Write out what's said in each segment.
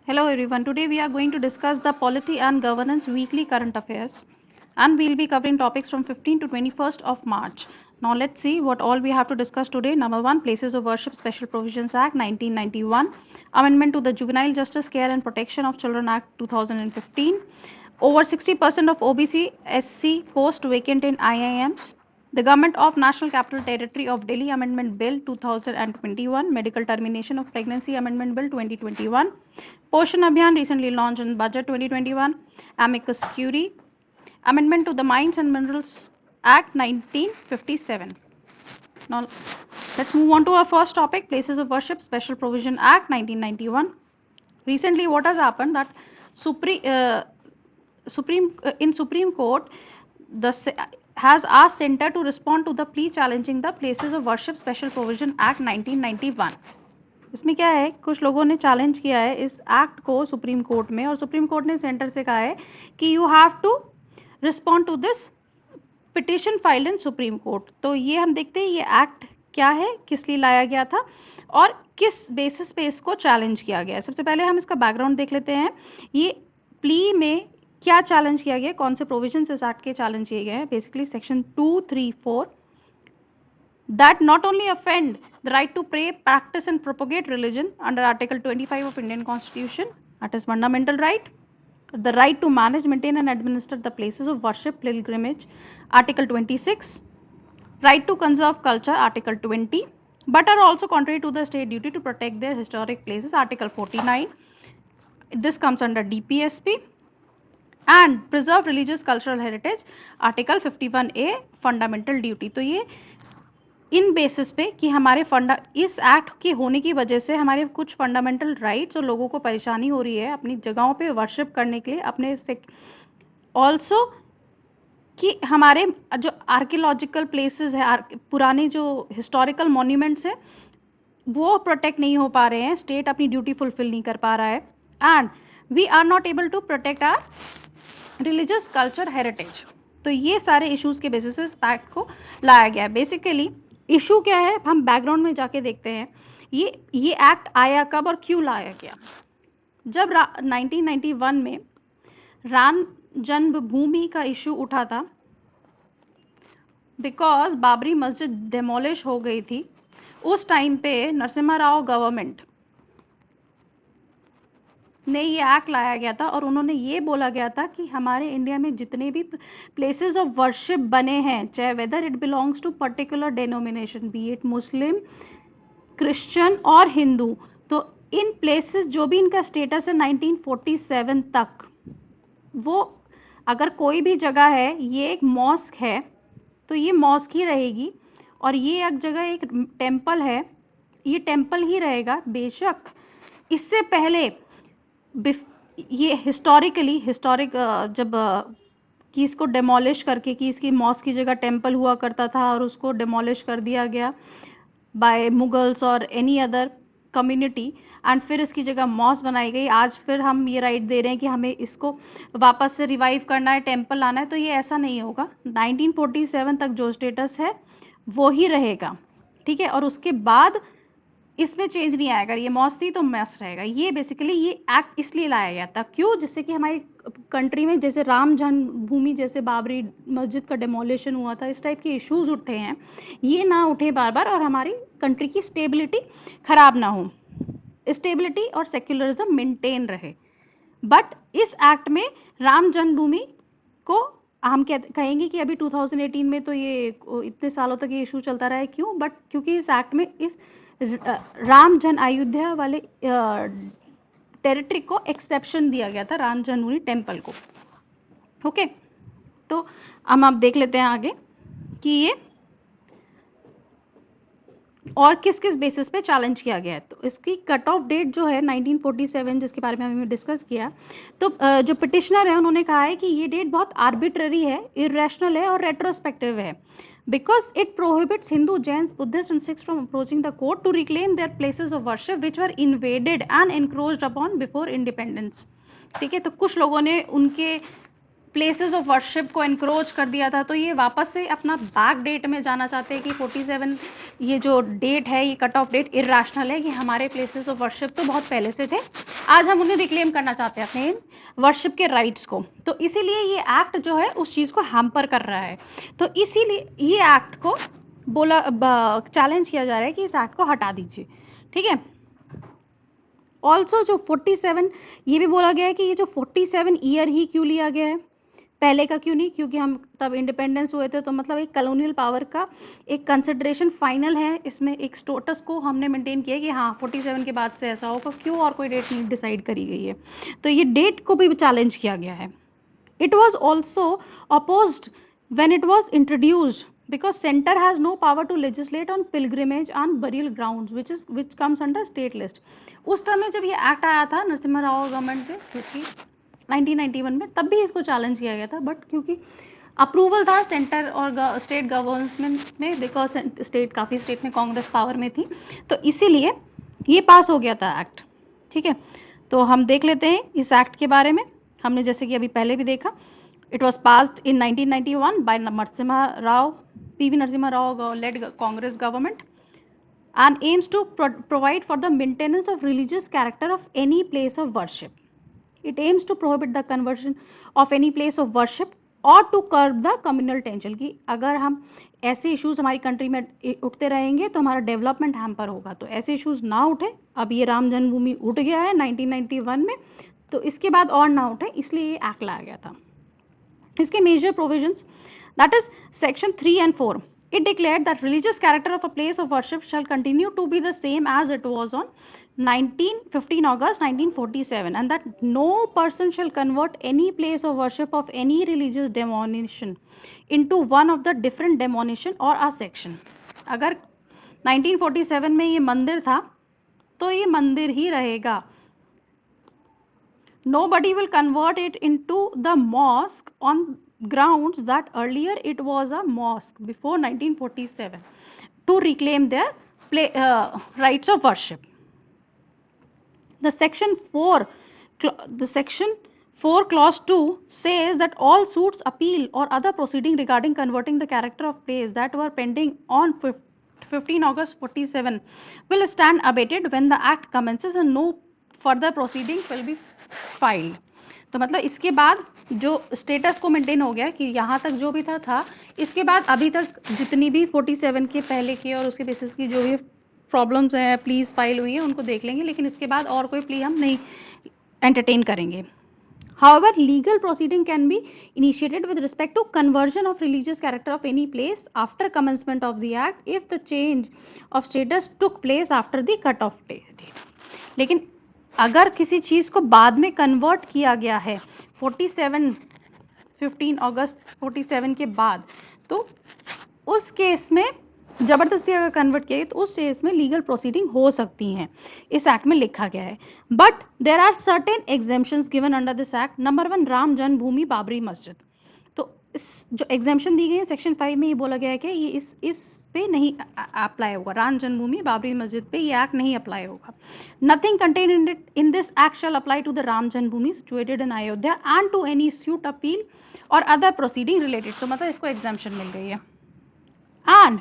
Hello everyone. Today we are going to discuss the Polity and Governance Weekly Current Affairs, and we'll be covering topics from 15th to 21st of March. Now let's see what all we have to discuss today. Number 1, Places of Worship Special Provisions Act 1991, Amendment to the Juvenile Justice Care and Protection of Children Act 2015, over 60% of OBC SC post vacant in IIMs, the Government of National Capital Territory of Delhi Amendment Bill 2021, Medical Termination of Pregnancy Amendment Bill 2021, Poshan Abhiyan recently launched in Budget 2021, Amicus Curiae, Amendment to the Mines and Minerals Act 1957. Now let's move on to our first topic, Places of Worship Special Provision Act 1991. Recently what has happened that Supreme Court has asked Center to respond to the plea challenging the Places of Worship Special Provision Act 1991. इसमें क्या है, कुछ लोगों ने challenge किया है इस act को सुप्रीम कोर्ट में, और सुप्रीम कोर्ट ने सेंटर से कहा है कि you have to respond to this petition filed in supreme court. तो ये हम देखते हैं ये एक्ट क्या है, किस लिए लाया गया था और किस बेसिस पे इसको चैलेंज किया गया है. सबसे पहले हम इसका बैकग्राउंड देख लेते हैं. ये प्ली में क्या चैलेंज किया गया, कौन से प्रोविजंस इस एक्ट के चैलेंज किए गए हैं. Basically section 234 that not only offend the right to pray, practice and propagate religion under Article 25 of Indian Constitution, that is fundamental right. The right to manage, maintain and administer the places of worship, pilgrimage, Article 26. Right to conserve culture, Article 20. But are also contrary to the state duty to protect their historic places, Article 49. This comes under DPSP. And preserve religious cultural heritage, Article 51A, fundamental duty. तो ये इन basis पे कि हमारे इस act के होने की वजह से हमारे कुछ फंडामेंटल राइट्स और लोगों को परेशानी हो रही है अपनी जगहों पे वर्शिप करने के लिए, अपने से ऑल्सो कि हमारे जो आर्कियोलॉजिकल प्लेसेस है, पुराने जो हिस्टोरिकल मॉन्यूमेंट्स है वो प्रोटेक्ट नहीं हो पा रहे हैं, स्टेट अपनी ड्यूटी फुलफिल नहीं कर पा रहा है, and we are not able to protect our religious culture heritage. तो ये सारे इश्यूज के बेसिस पे इस एक्ट को लाया गया है. बेसिकली इशू क्या है, हम बैकग्राउंड में जाके देखते हैं. ये एक्ट आया कब और क्यों लाया गया. जब 1991 में राम जन्मभूमि का इशू उठा था, बिकॉज बाबरी मस्जिद डेमोलिश हो गई थी, उस टाइम पे नरसिम्हा राव गवर्नमेंट ने ये एक्ट लाया गया था और उन्होंने ये बोला गया था कि हमारे इंडिया में जितने भी प्लेसेस ऑफ वर्शिप बने हैं, चाहे whether it belongs to particular denomination, be it Muslim, Christian और हिंदू, तो इन प्लेसेस जो भी इनका स्टेटस है 1947 तक, वो अगर कोई भी जगह है, ये एक मॉस्क है तो ये मॉस्क ही रहेगी, और ये एक जगह एक टेम्पल है, ये टेम्पल ही रहेगा. बेशक इससे पहले ये हिस्टोरिक जब कि इसको डेमोलिश करके कि इसकी मॉस्क की जगह टेम्पल हुआ करता था और उसको डेमोलिश कर दिया गया बाय मुगल्स और एनी अदर कम्युनिटी, एंड फिर इसकी जगह मॉस्क बनाई गई. आज फिर हम ये राइट दे रहे हैं कि हमें इसको वापस से रिवाइव करना है, टेम्पल लाना है. तो ये ऐसा नहीं होगा. 1947 तक जो स्टेटस है वो ही रहेगा, ठीक है, और उसके बाद इसमें चेंज नहीं आएगा. ये मॉस्क थी तो मॉस्क रहेगा. ये बेसिकली ये एक्ट इसलिए लाया गया था, क्यों, जिससे कि हमारी कंट्री में जैसे राम जन्मभूमि जैसे बाबरी मस्जिद का डेमोलिशन हुआ था, इस टाइप के इश्यूज उठे हैं, ये ना उठे बार बार और हमारी कंट्री की स्टेबिलिटी खराब ना हो, स्टेबिलिटी और सेक्युलरिज्म मेंटेन रहे. बट इस एक्ट में राम जन्मभूमि को हम कहेंगे कि अभी 2018 में तो ये इतने सालों तक ये इशू चलता रहा है. क्यों, बट क्योंकि इस एक्ट में इस राम जन अयोध्या वाले टेरिटरी को एक्सेप्शन दिया गया था, राम जन्मभूमि टेम्पल को. ओके, तो हम आप देख लेते हैं आगे कि ये और किस किस बेसिस पे चैलेंज किया गया है. तो इसकी कट ऑफ डेट जो है 1947, जिसके बारे में हमने डिस्कस किया, तो जो पिटिशनर है उन्होंने कहा है कि ये डेट बहुत आर्बिट्ररी है, इरेशनल है और रेट्रोस्पेक्टिव है, because it prohibits Hindu, Jains, Buddhists and Sikhs from approaching the court to reclaim their places of worship which were invaded and encroached upon before independence. ठीक है, तो कुछ लोगों ने उनके प्लेसेस ऑफ वर्शिप को एनक्रोच कर दिया था, तो ये वापस से अपना बैक डेट में जाना चाहते हैं कि 47 ये जो डेट है, ये कट ऑफ डेट इरेशनल है कि हमारे प्लेसेस ऑफ वर्शिप तो बहुत पहले से थे, आज हम उन्हें रिक्लेम करना चाहते हैं अपने वर्शिप के राइट्स को। तो इसीलिए ये एक्ट जो है उस चीज को हैम्पर कर रहा है, तो इसीलिए ये एक्ट को बोला चैलेंज किया जा रहा है कि इस एक्ट को हटा दीजिए, ठीक है। ऑल्सो जो 47 ये भी बोला गया है कि ये जो 47 ईयर ही क्यों लिया गया है, पहले का क्यों नहीं, क्योंकि हम तब इंडिपेंडेंस हुए थे, तो मतलब एक कॉलोनियल पावर का एक कंसिडरेशन फाइनल है इसमें, एक स्टेटस को हमने मेंटेन किया कि हाँ 47 के बाद से ऐसा होगा, क्यों और कोई डेट नहीं डिसाइड करी गई है, तो ये डेट को भी चैलेंज किया गया है। It was also opposed when it was introduced because center has no power to legislate on pilgrimage on burial grounds which comes under state list। उस समय जब ये एक्ट आया था नरसिम्हा राव गवर्नमेंट से, क्योंकि 1991 में, तब भी इसको चैलेंज किया गया था, बट क्योंकि अप्रूवल था सेंटर और स्टेट गवर्नमेंट में, बिकॉज स्टेट काफ़ी स्टेट में कांग्रेस पावर में थी, तो इसीलिए ये पास हो गया था एक्ट, ठीक है। तो हम देख लेते हैं इस एक्ट के बारे में, हमने जैसे कि अभी पहले भी देखा, it was passed in 1991 by PV Narasimha Rao led Congress government and aims to provide for the maintenance of religious character of any place of worship। It aims to prohibit the conversion of any place of worship or to curb the communal tension, कि अगर हम ऐसे issues हमारी country में उठते रहेंगे तो हमारा डेवलपमेंट हैम्पर होगा, तो ऐसे इश्यूज ना उठे। अब ये राम जन्मभूमि उठ गया है 1991 में, तो इसके बाद और ना उठे, इसलिए ये एक्ट लाया गया था। इसके major provisions, that is section 3 and 4, it declared that religious character of a place of worship shall continue to be the same as it was on 15 August 1947 and that no person shall convert any place of worship of any religious denomination into one of the different denomination or a section। अगर 1947 में ये मंदिर था तो ये मंदिर ही रहेगा, nobody will convert it into the mosque on grounds that earlier it was a mosque before 1947 to reclaim their rights of worship। The section 4 clause 2 says that all suits, appeal or other proceeding regarding converting the character of place that were pending on 15 August 47 will stand abated when the act commences and no further proceeding will be filed. तो मतलब इसके बाद जो status को maintain हो गया कि यहाँ तक जो भी था, इसके बाद अभी तक जितनी भी 47 के पहले की और उसके बेसिस की जो भी प्रॉब्लम्स हैं, प्लीज फाइल हुई है, उनको देख लेंगे, लेकिन इसके बाद और कोई प्ली हम नहीं एंटरटेन करेंगे। However, legal proceeding can be initiated with respect to conversion of religious character of any place after commencement of the act if the change of status took place after the cut off date। लेकिन अगर किसी चीज को बाद में convert किया गया है 15 अगस्त 47 के बाद, तो उस केस में जबरदस्ती अगर कन्वर्ट किया तो उस केस में लीगल प्रोसीडिंग हो सकती हैं, इस एक्ट में लिखा गया है। But there are certain exemptions given under this act. Number 1, Ram Janmabhoomi Babri मस्जिद। तो इस जो एग्जेम्पशन दी गई है सेक्शन 5 में, ये बोला गया है कि ये इस पे नहीं अप्लाई होगा, राम जन्मभूमि बाबरी मस्जिद पे ये एक्ट नहीं अप्लाई होगा। Nothing contained in this act shall apply to the Ram Janmabhoomi situated in Ayodhya and to any suit, appeal और अदर प्रोसीडिंग रिलेटेड। तो मतलब इसको एग्जेम्पशन मिल गई है। And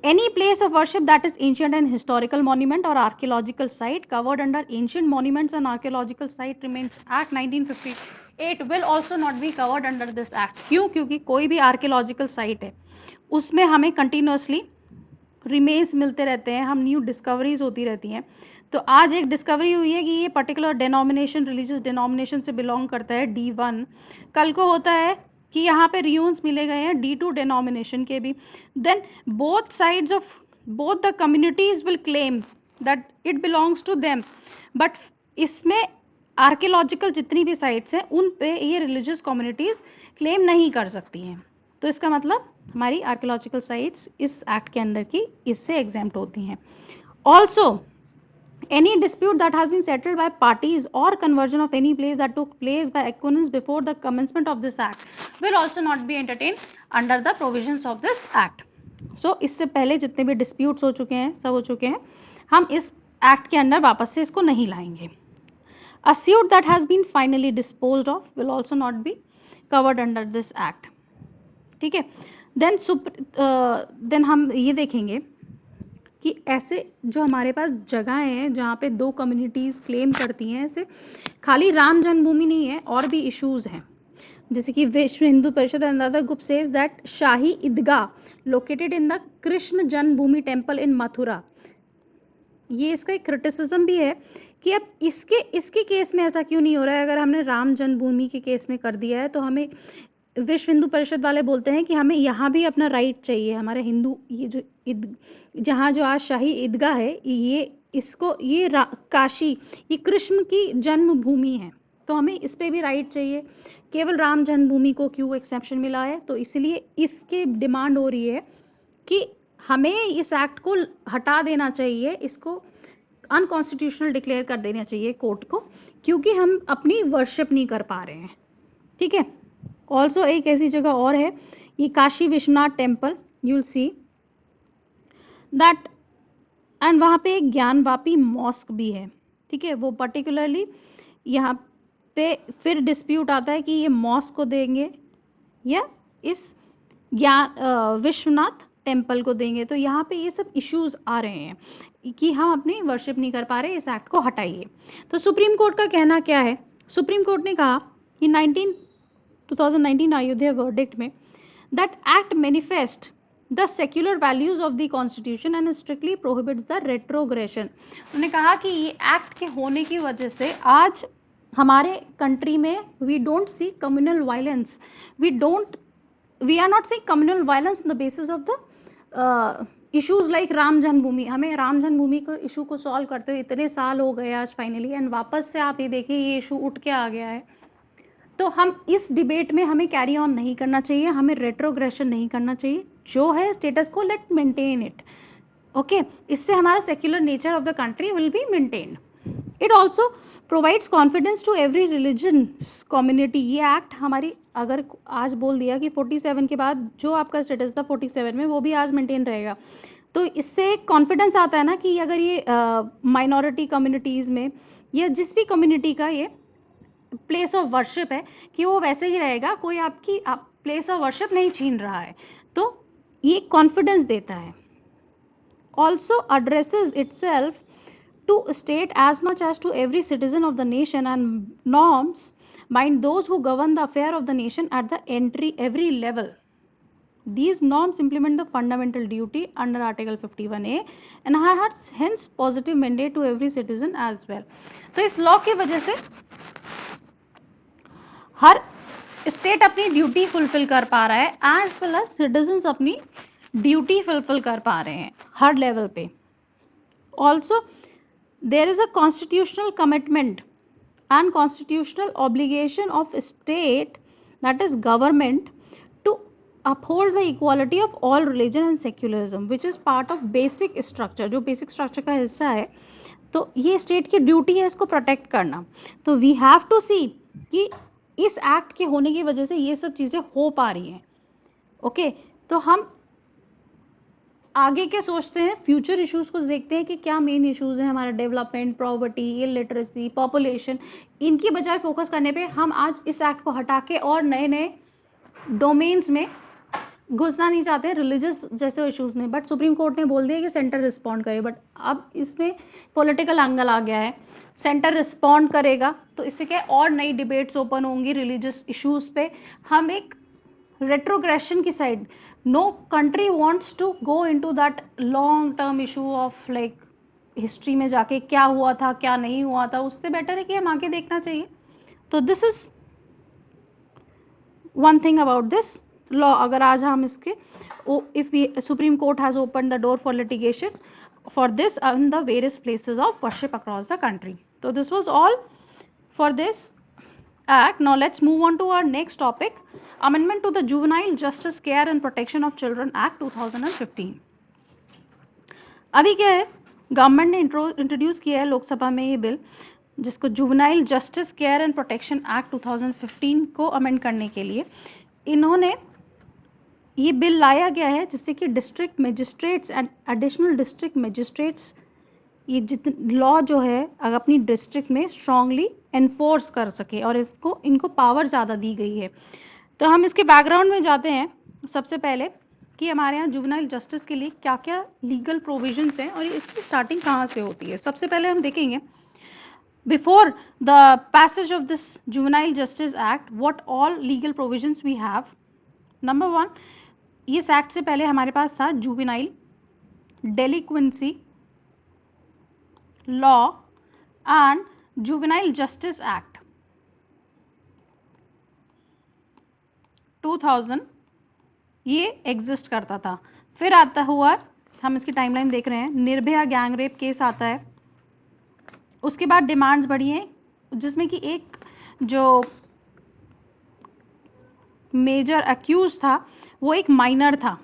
any place of worship that is ancient and historical monument or archaeological site covered under Ancient Monuments and Archaeological Site Remains Act 1958 will also not be covered under this act। क्यों? क्योंकि कोई भी archaeological site है उसमें हमें continuously remains मिलते रहते हैं, हम न्यू डिस्कवरीज होती रहती हैं। तो आज एक डिस्कवरी हुई है कि ये पर्टिकुलर डेनोमिनेशन रिलीजियस डेनोमिनेशन से बिलोंग करता है, D1। कल को होता है कि यहाँ पे रियून्स मिले गए हैं D2 डेनोमिनेशन के भी। Then both sides of both the communities will claim that it belongs to them, but इसमें आर्कियोलॉजिकल जितनी भी साइट्स हैं उन पे ये रिलीजियस कम्युनिटीज क्लेम नहीं कर सकती हैं। तो इसका मतलब हमारी आर्कियोलॉजिकल साइट्स इस एक्ट के अंदर की इससे एग्जेम्प्ट होती हैं। Also any dispute that has been settled by parties or conversion of any place that took place by acquiescence before the commencement of this act will also not be entertained under the provisions of this act। so इससे पहले जितने भी disputes हो चुके हैं, सब हो चुके हैं, हम इस एक्ट के अंदर वापस से इसको नहीं लाएंगे। A suit that has been finally disposed of will also not be covered under this act. ठीक है. देन हम ये देखेंगे कि ऐसे जो हमारे पास जगहें हैं जहाँ पे दो कम्युनिटीज क्लेम करती हैं, ऐसे खाली राम जन्मभूमि नहीं है, और भी इश्यूज हैं. जैसे कि विश्व हिंदू परिषद अंदर group says that Shahi Idgah located in the Krishna Janmabhoomi temple इन मथुरा. ये इसका एक क्रिटिसिज्म भी है कि अब इसके केस में ऐसा क्यों नहीं हो रहा है. अगर हमने राम जन्मभूमि के केस में कर दिया है तो हमें विश्व हिंदू परिषद वाले बोलते हैं कि हमें यहाँ भी अपना राइट चाहिए. हमारे हिंदू ये जो जहाँ जो आज शाही ईदगाह है, ये काशी, ये कृष्ण की जन्मभूमि है, तो हमें इस पे भी राइट चाहिए. केवल राम जन्मभूमि को क्यों एक्सेप्शन मिला है, तो इसलिए इसके डिमांड हो रही है कि हमें इस एक्ट को हटा देना चाहिए, इसको अनकॉन्स्टिट्यूशनल डिक्लेयर कर देना चाहिए कोर्ट को, क्योंकि हम अपनी वर्शिप नहीं कर पा रहे हैं. ठीक है. ऑल्सो एक ऐसी जगह और है, ये Kashi Vishwanath temple, you will see that, and वहां पे एक ज्ञानवापी मॉस्क भी है. ठीक है. वो पर्टिकुलरली यहाँ पे फिर डिस्प्यूट आता है कि ये मॉस्क को देंगे या इस विश्वनाथ टेम्पल को देंगे. तो यहाँ पे ये सब इश्यूज आ रहे हैं कि हम अपनी वर्शिप नहीं कर पा रहे, इस एक्ट को हटाइए. तो सुप्रीम कोर्ट का कहना क्या है. सुप्रीम कोर्ट ने कहा कि 2019 अयोध्या वर्डिक्ट में that act manifest the secular values of the constitution and strictly prohibits the retrogression. उन्होंने कहा कि ये एक्ट के होने की वजह से आज हमारे कंट्री में we don't see communal violence, we are not seeing communal violence on the basis of the issues like Ram जन्मभूमि. हमें राम जन्मभूमि को इशू को सॉल्व करते हुए इतने साल हो गए आज फाइनली, एंड वापस से आप ये देखिए ये इशू उठ के आ गया है. तो हम इस डिबेट में हमें कैरी ऑन नहीं करना चाहिए, हमें रेट्रोग्रेशन नहीं करना चाहिए. जो है स्टेटस को लेट मेंटेन इट. ओके. इससे हमारा secular nature of the country will be maintained. It also provides confidence to every religions community. ये एक्ट हमारी अगर आज बोल दिया कि 47 के बाद जो आपका स्टेटस था 47 में वो भी आज मेंटेन रहेगा, तो इससे कॉन्फिडेंस आता है ना कि अगर ये माइनॉरिटी कम्युनिटीज में या जिस भी कम्युनिटी का ये प्लेस ऑफ वर्शिप है कि वो वैसे ही रहेगा, कोई आपकी प्लेस ऑफ वर्शिप नहीं छीन रहा है. तो ये कॉन्फिडेंस देता है. Also addresses itself to state as much as to every citizen of the nation and norms bind those who govern the affair of the nation at the every level. These norms implement the fundamental duty under Article 51A and has hence positive mandate to every citizen as well. तो इस law की वजह से हर state अपनी duty fulfil कर पा रहा है, एज वेल एज सिटीजन्स अपनी ड्यूटी फुलफिल कर पा रहे हैं हर लेवल पे. Also there is a constitutional commitment and constitutional obligation of state, that is government, to uphold the equality of all religion and secularism, which is part of basic structure. जो basic structure का हिस्सा है, तो ये state की duty है इसको protect करना. तो वी हैव टू सी कि इस एक्ट के होने की वजह से ये सब चीजें हो पा रही हैं. ओके. तो हम आगे क्या सोचते हैं, फ्यूचर इश्यूज को देखते हैं कि क्या मेन इश्यूज हैं हमारा, डेवलपमेंट, पॉवर्टी, इलिटरेसी, पॉपुलेशन. इनकी बजाय फोकस करने पे हम आज इस एक्ट को हटा के और नए नए डोमेन्स में घुसना नहीं चाहते, रिलीजियस जैसे इश्यूज में. बट सुप्रीम कोर्ट ने बोल दिया कि सेंटर रिस्पॉन्ड करे, बट अब इसमें पॉलिटिकल एंगल आ गया है. सेंटर रिस्पॉन्ड करेगा तो इससे क्या और नई डिबेट्स ओपन होंगी रिलीजियस इश्यूज पे. हम एक रेट्रोग्रेशन की side, no country wants to go into that long term issue of like history में जाके क्या हुआ था क्या नहीं हुआ था, उससे बेटर है कि हम आगे देखना चाहिए. तो this is one thing about this law. अगर आज हम इसके if we Supreme Court has opened the door for litigation for this in the various places of worship across the country. So this was all for this act. Now let's move on to our next topic, Amendment to the Juvenile Justice Care and Protection of Children Act 2015. अभी क्या है, government ने introduce किया है लोकसभा में ये bill, जिसको juvenile justice care and protection act 2015 को अमेंड करने के लिए इन्होंने ये बिल लाया गया है, जिससे कि district magistrates and additional district magistrates ये जितने लॉ जो है अगर अपनी डिस्ट्रिक्ट में स्ट्रांगली एनफोर्स कर सके, और इनको पावर ज़्यादा दी गई है. तो हम इसके बैकग्राउंड में जाते हैं सबसे पहले कि हमारे यहाँ जुवेनाइल जस्टिस के लिए क्या क्या लीगल प्रोविजंस हैं और इसकी स्टार्टिंग कहाँ से होती है। सबसे पहले हम देखेंगे before the passage of this juvenile justice act what all legal provisions we have. Number 1, इस एक्ट से पहले हमारे पास था juvenile delinquency law and juvenile justice act 2000, ये एग्जिस्ट करता था। फिर आता हुआ, हम इसकी टाइमलाइन देख रहे हैं, निर्भया गैंग रेप केस आता है। उसके बाद डिमांड्स बढ़ी हैं जिसमें कि एक जो मेजर अक्यूज था वो एक माइनर था,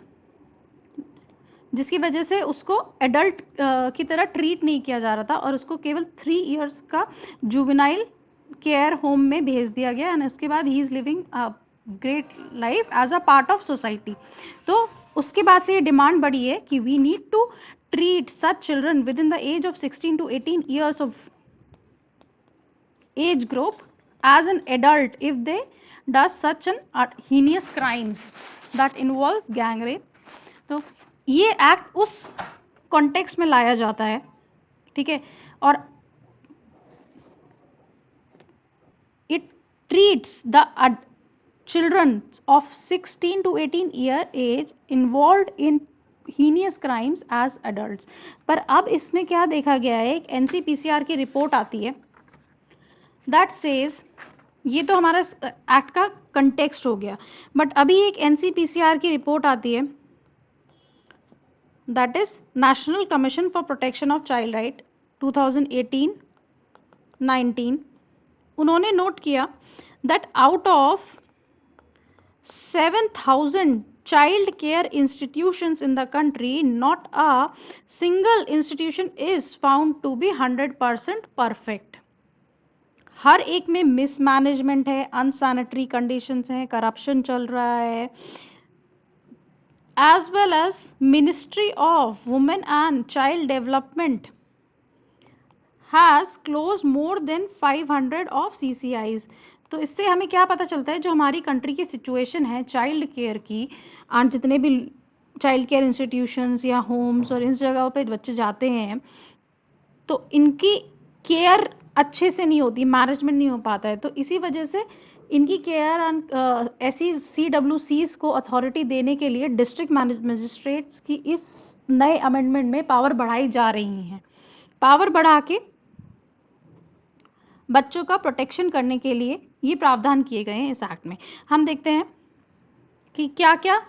जिसकी वजह से उसको एडल्ट की तरह ट्रीट नहीं किया जा रहा था और उसको केवल 3 इयर्स का जुवेनाइल केयर होम में भेज दिया गया एंड उसके बाद he is living great life as a part of society. तो उसके बाद से ये डिमांड बढ़ी है कि we need to treat such children with in the age of 16 to 18 years of age group as an adult if they does such an heinous crimes that involves gang rape। तो ये act उस context में लाया जाता है, ठीक है, और it treats the children of 16 to 18 year age involved in heinous crimes as adults। पर अब इसमें क्या देखा गया है, एक NCPCR की रिपोर्ट आती है that says, ये तो हमारा एक्ट का कंटेक्स्ट हो गया, बट अभी एक NCPCR की रिपोर्ट आती है that is National Commission for Protection of Child Right 2018-19। उन्होंने नोट किया that out of 7,000 child care institutions in the country, not a single institution is found to be 100% perfect। हर एक में mismanagement है, unsanitary conditions हैं, corruption चल रहा है, as well as Ministry of Women and Child Development has closed more than 500 of CCIs। तो इससे हमें क्या पता चलता है, जो हमारी कंट्री की सिचुएशन है चाइल्ड केयर की, और जितने भी चाइल्ड केयर इंस्टीट्यूशंस या होम्स और इस जगहों पे बच्चे जाते हैं तो इनकी केयर अच्छे से नहीं होती, मैनेजमेंट नहीं हो पाता है। तो इसी वजह से इनकी केयर ऐसी CWCs को अथॉरिटी देने के लिए डिस्ट्रिक्ट मजिस्ट्रेट्स की इस नए अमेंडमेंट में पावर बढ़ाई जा रही हैं। पावर बढ़ा के बच्चों का प्रोटेक्शन करने के लिए ये प्रावधान किए गए हैं इस एक्ट में। हम देखते हैं कि क्या क्या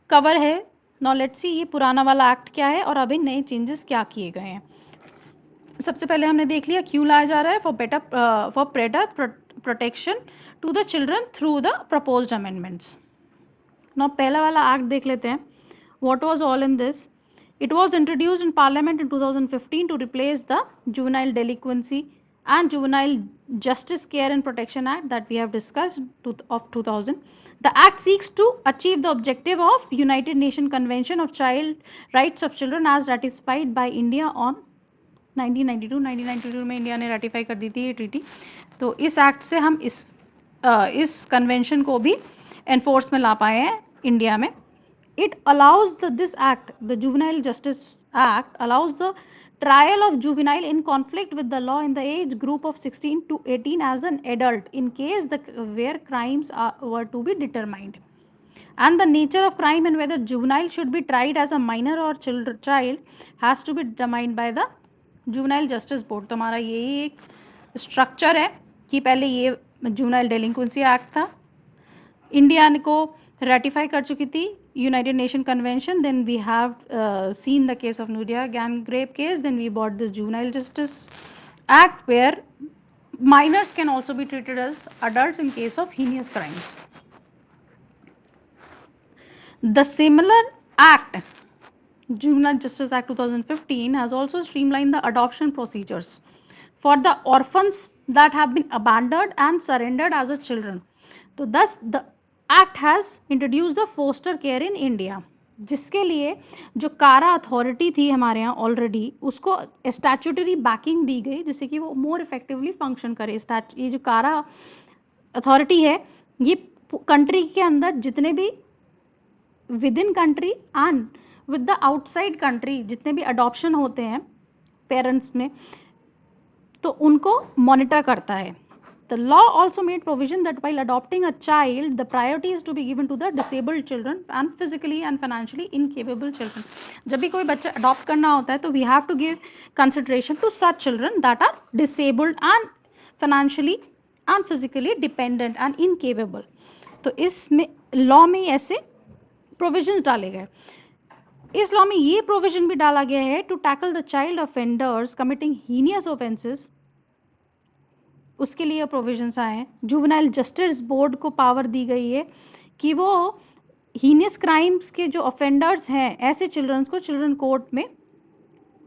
कवर है। नाउ लेट्स सी ये पुराना वाला एक्ट क्या है और अभी नए चेंजेस क्या किए गए हैं। सबसे पहले हमने देख लिया क्यों लाया जा रहा है, for better protection to the children through the proposed amendments. Now पहला वाला एक्ट देख लेते हैं, what was all in this. It was introduced in parliament in 2015 to replace the juvenile delinquency and Juvenile Justice Care and Protection Act that we have discussed of 2000. The act seeks to achieve the objective of United Nations Convention of Child Rights of Children as ratified by India on 1992। 1992 में India ने ratify कर दी थी ये treaty. तो इस act से हम इस कन्वेंशन को भी एनफोर्स में ला पाए हैं इंडिया में। It allows this act, the Juvenile Justice Act allows the trial of juvenile in conflict with the law in the age group of 16 to 18 as an adult in case where crimes were to be determined, and the nature of crime and whether juvenile should be tried as a minor or child has to be determined by the Juvenile Justice Board। तो हमारा यही एक structure है कि पहले ये juvenile delinquency act था, India को रेटिफाई कर चुकी थी united nation convention, then we have seen the case of नूरिया gang rape case, then we bought this juvenile justice act where minors can also be treated as adults in case of heinous crimes. The similar act, Juvenile Justice Act 2015, has also streamlined the adoption procedures for the orphans that have been abandoned and surrendered as a children. So thus the act has introduced the foster care in India, जिसके लिए जो कारा authority थी हमारे यहाँ already उसको statutory banking दी गई जिससे कि वो मोर इफेक्टिवली फंक्शन करे। ये जो कारा अथॉरिटी है ये कंट्री के अंदर जितने भी with in country and with the outside country जितने भी अडॉप्शन होते हैं पेरेंट्स में, तो उनको मॉनिटर करता है. The law also made provision that while adopting a child, the priority is to be given to the disabled children and physically and financially incapable children. जब भी कोई बच्चा अडॉप्ट करना होता है तो we have to give consideration to such children that are disabled and financially and physically dependent and incapable. तो इसमें लॉ में ऐसे प्रोविजंस डाले गए. इस लॉ में ये प्रोविजन भी डाला गया है to tackle the child offenders committing heinous offences. उसके लिए प्रोविजंस आए हैं. जुवेनाइल जस्टिस बोर्ड को पावर दी गई है कि वो हीनियस क्राइम्स के जो ऑफेंडर्स हैं ऐसे चिल्ड्रंस को चिल्ड्रन कोर्ट में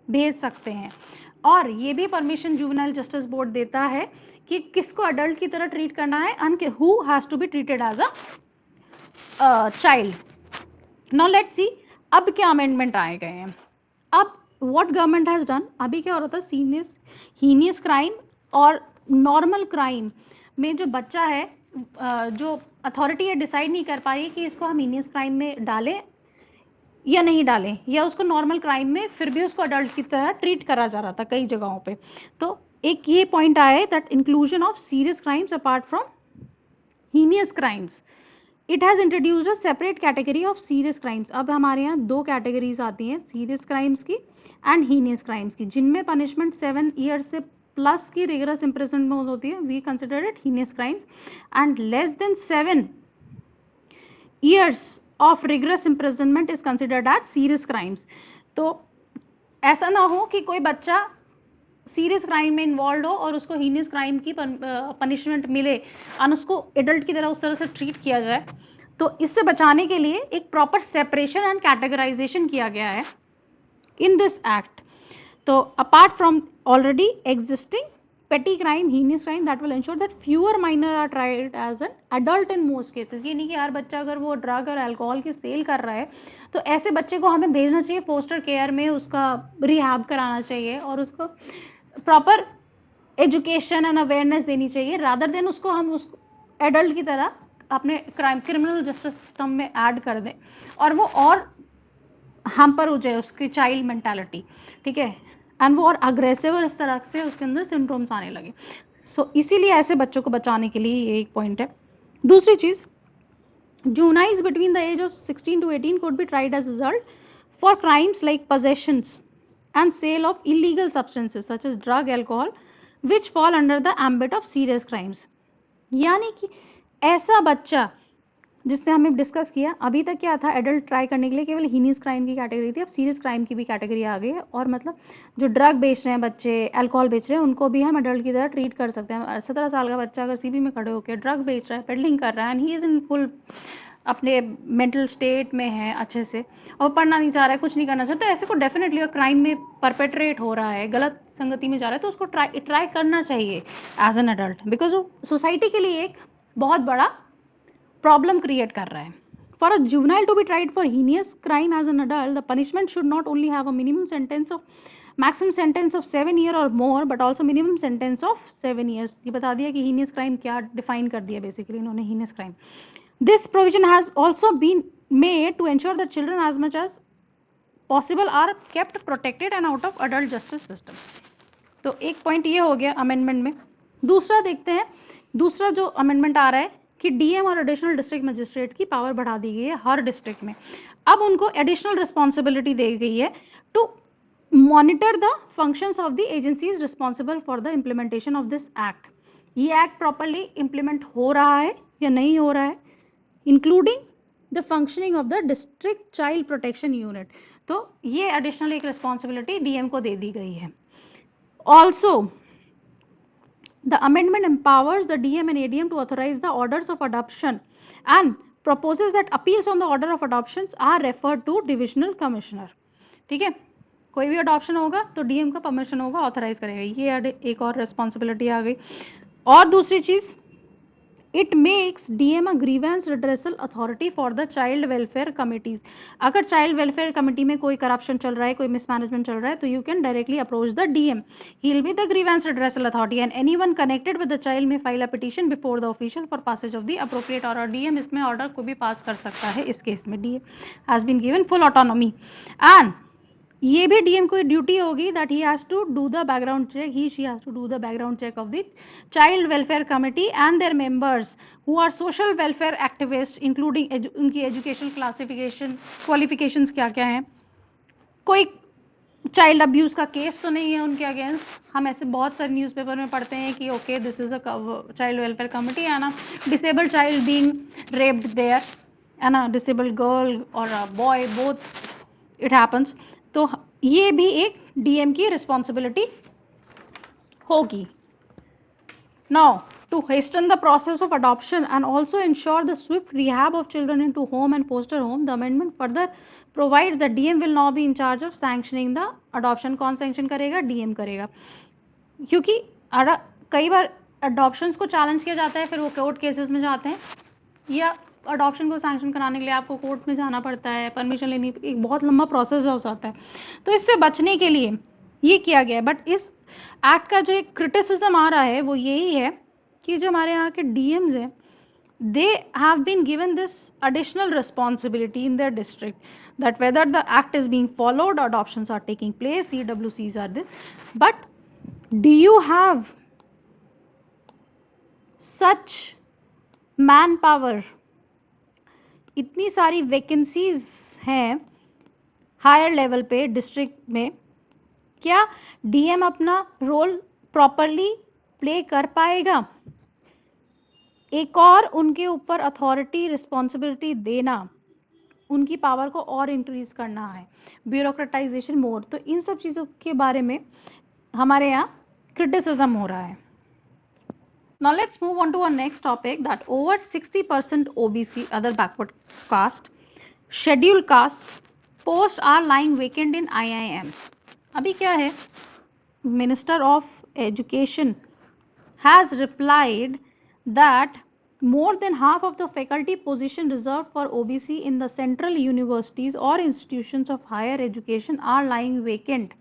भेज सकते हैं. और ये भी परमिशन जुवेनाइल जस्टिस बोर्ड देता है कि किसको अडल्ट की तरह ट्रीट करना है and who has to be treated as a child. Now let's see अब क्या अमेंडमेंट आए गए हैं. अब व्हाट गवर्नमेंट हैज डन, अभी क्या हो रहा था, हीनियस क्राइम और नॉर्मल क्राइम में जो बच्चा है, जो अथॉरिटी है डिसाइड नहीं कर पाई कि इसको हम हीनियस क्राइम में डालें या नहीं डालें, या उसको नॉर्मल क्राइम में फिर भी उसको अडल्ट की तरह ट्रीट करा जा रहा था कई जगहों पे. तो एक ये पॉइंट आया that inclusion of serious crimes apart from heinous crimes. It has introduced a separate category of serious crimes. अब हमारे यहाँ दो कैटेगरीज आती हैं, सीरियस क्राइम्स की एंड हीनियस क्राइम्स की, जिनमें पनिशमेंट 7 ईयर्स से प्लस की रिगरस इम्प्रिजनमेंट होती है. We consider it heinous crimes. And less than 7 years of rigorous imprisonment is considered as serious crimes. तो ऐसा ना हो कि कोई बच्चा सीरियस क्राइम में इन्वॉल्व हो और उसको हीनियस क्राइम की पनिशमेंट मिले और उसको एडल्ट की तरह उस तरह से ट्रीट किया जाए. तो इससे बचाने के लिए एक प्रॉपर सेपरेशन एंड कैटेगराइजेशन किया गया है इन दिस एक्ट. तो apart from already existing petty crime, heinous crime, that will ensure that fewer minor are tried as an adult in most cases. ये नहीं कि हर बच्चा अगर वो ड्रग और अल्कोहल की सेल कर रहा है तो ऐसे बच्चे को हमें भेजना चाहिए फोस्टर केयर में, उसका रिहैब कराना चाहिए और उसको प्रॉपर एजुकेशन एंड अवेयरनेस देनी चाहिए, रादर देन उसको हम उसको एडल्ट की तरह अपने क्रिमिनल जस्टिस सिस्टम में ऐड कर दें और वो और हैम्पर हो जाए उसकी चाइल्ड मेंटालिटी. ठीक है, एंड वो और अग्रेसिव और इस तरह से उसके अंदर सिम्टम्स आने लगे. सो इसीलिए ऐसे बच्चों को बचाने के लिए ये एक पॉइंट है. दूसरी चीज, juveniles between the age of 16 to 18 could be tried as adult for crimes like possessions and sale of illegal substances such as drug, alcohol, which fall under the ambit of serious crimes. यानी कि ऐसा बच्चा जिससे हमें discuss किया, अभी तक क्या था, एडल्ट ट्राई करने के लिए केवल हीनियस क्राइम की कैटेगरी थी, अब सीरियस क्राइम की भी कैटेगरी आ गई है. और मतलब जो ड्रग बेच रहे हैं बच्चे, अल्कोहल बेच रहे हैं, उनको भी हम एडल्ट की तरह ट्रीट कर सकते हैं. 17 साल का बच्चा अगर सीबी में खड़े होकर ड्रग बेच रहा है, पेडलिंग कर रहा है and he is in full अपने मेंटल स्टेट में है अच्छे से और पढ़ना नहीं चाह रहा है, कुछ नहीं करना चाहता, तो ऐसे को डेफिनेटली क्राइम में परपेट्रेट हो रहा है, गलत संगति में जा रहा है, तो उसको ट्राई करना चाहिए एज एन एडल्ट, बिकॉज वो सोसाइटी के लिए एक बहुत बड़ा प्रॉब्लम क्रिएट कर रहा है. For a juvenile to be tried for heinous crime as an adult, the punishment should not only have a maximum sentence of 7 years or more, but also minimum sentence of 7 years. ये बता दिया कि heinous crime क्या define कर दिया basically इन्होंने heinous crime. This provision has also been made to ensure that children as much as possible are kept protected and out of adult justice system. तो एक पॉइंट ये हो गया अमेंडमेंट में. दूसरा देखते हैं, दूसरा जो अमेंडमेंट आ रहा है कि डीएम और एडिशनल डिस्ट्रिक्ट मजिस्ट्रेट की पावर बढ़ा दी गई है हर डिस्ट्रिक्ट में. अब उनको एडिशनल रिस्पॉन्सिबिलिटी दी गई है to monitor the functions of the agencies responsible for the implementation of this act. ये एक्ट प्रॉपरली इम्प्लीमेंट हो रहा है या नहीं हो रहा है, including the functioning of the district child protection unit. तो ये एडिशनल एक रिस्पॉन्सिबिलिटी डीएम को दे दी गई है. Also the amendment empowers the DM and ADM to authorize the orders of adoption and proposes that appeals on the order of adoptions are referred to divisional commissioner. ठीक है, कोई भी adoption होगा तो DM का परमिशन होगा, authorise करेगा. ये एक और रिस्पॉन्सिबिलिटी आ गई. और दूसरी चीज, it makes DM a grievance redressal authority for the child welfare committees. अगर चाइल्ड वेलफेयर कमिटी में कोई करप्शन चल रहा है, कोई मिसमैनेजमेंट चल रहा है, तो you can directly approach the DM, he will be the grievance redressal authority and anyone connected with the child may file a petition before the official for passage of the appropriate order. DM इसमें order को भी pass कर सकता है। इस case में DM has been given full autonomy and ये भी डीएम को ड्यूटी होगी that he has to do the background check, he she has to do the background check of the child welfare committee and their members who are social welfare activist, including उनकी educational classification qualifications क्या क्या हैं, कोई child abuse का case तो नहीं है उनके अगेंस्ट। हम ऐसे बहुत सारे न्यूज़पेपर में पढ़ते हैं कि okay this is a child welfare committee है ना, disabled child being raped there है ना, डिसेबल्ड गर्ल और बॉय बोथ इट हैपेंस। तो ये भी एक डीएम की रिस्पॉन्सिबिलिटी होगी। Now to hasten the process of adoption and also ensure the swift rehab of children into home and foster home, the amendment further provides that DM will now be in charge of sanctioning the adoption. कौन sanction करेगा? DM करेगा, क्योंकि कई बार adoptions को challenge किया जाता है, फिर वो court cases में जाते हैं, या अडॉप्शन को सैंक्शन कराने के लिए आपको कोर्ट में जाना पड़ता है, परमिशन लेनी, एक बहुत लंबा प्रोसेस हो जाता है। तो इससे बचने के लिए ये किया गया है। बट इस एक्ट का जो एक क्रिटिसिज्म आ रहा है वो यही है कि जो हमारे यहाँ के डीएम्स हैं, they have been given this additional responsibility in their district that whether the act is being followed, adoptions are taking place, CWCs are there, but do you have such manpower? इतनी सारी vacancies हैं higher level पे district में, क्या DM अपना role properly play कर पाएगा? एक और उनके ऊपर अथॉरिटी रिस्पॉन्सिबिलिटी देना, उनकी पावर को और इंक्रीज करना है, ब्यूरोक्रेटाइजेशन मोर। तो इन सब चीज़ों के बारे में हमारे यहाँ क्रिटिसिज्म हो रहा है। Now let's move on to our next topic, that over 60% OBC other backward caste scheduled castes posts are lying vacant in IIMs. अभी क्या है, Minister of Education has replied that more than half of the faculty position reserved for OBC in the central universities or institutions of higher education are lying vacant,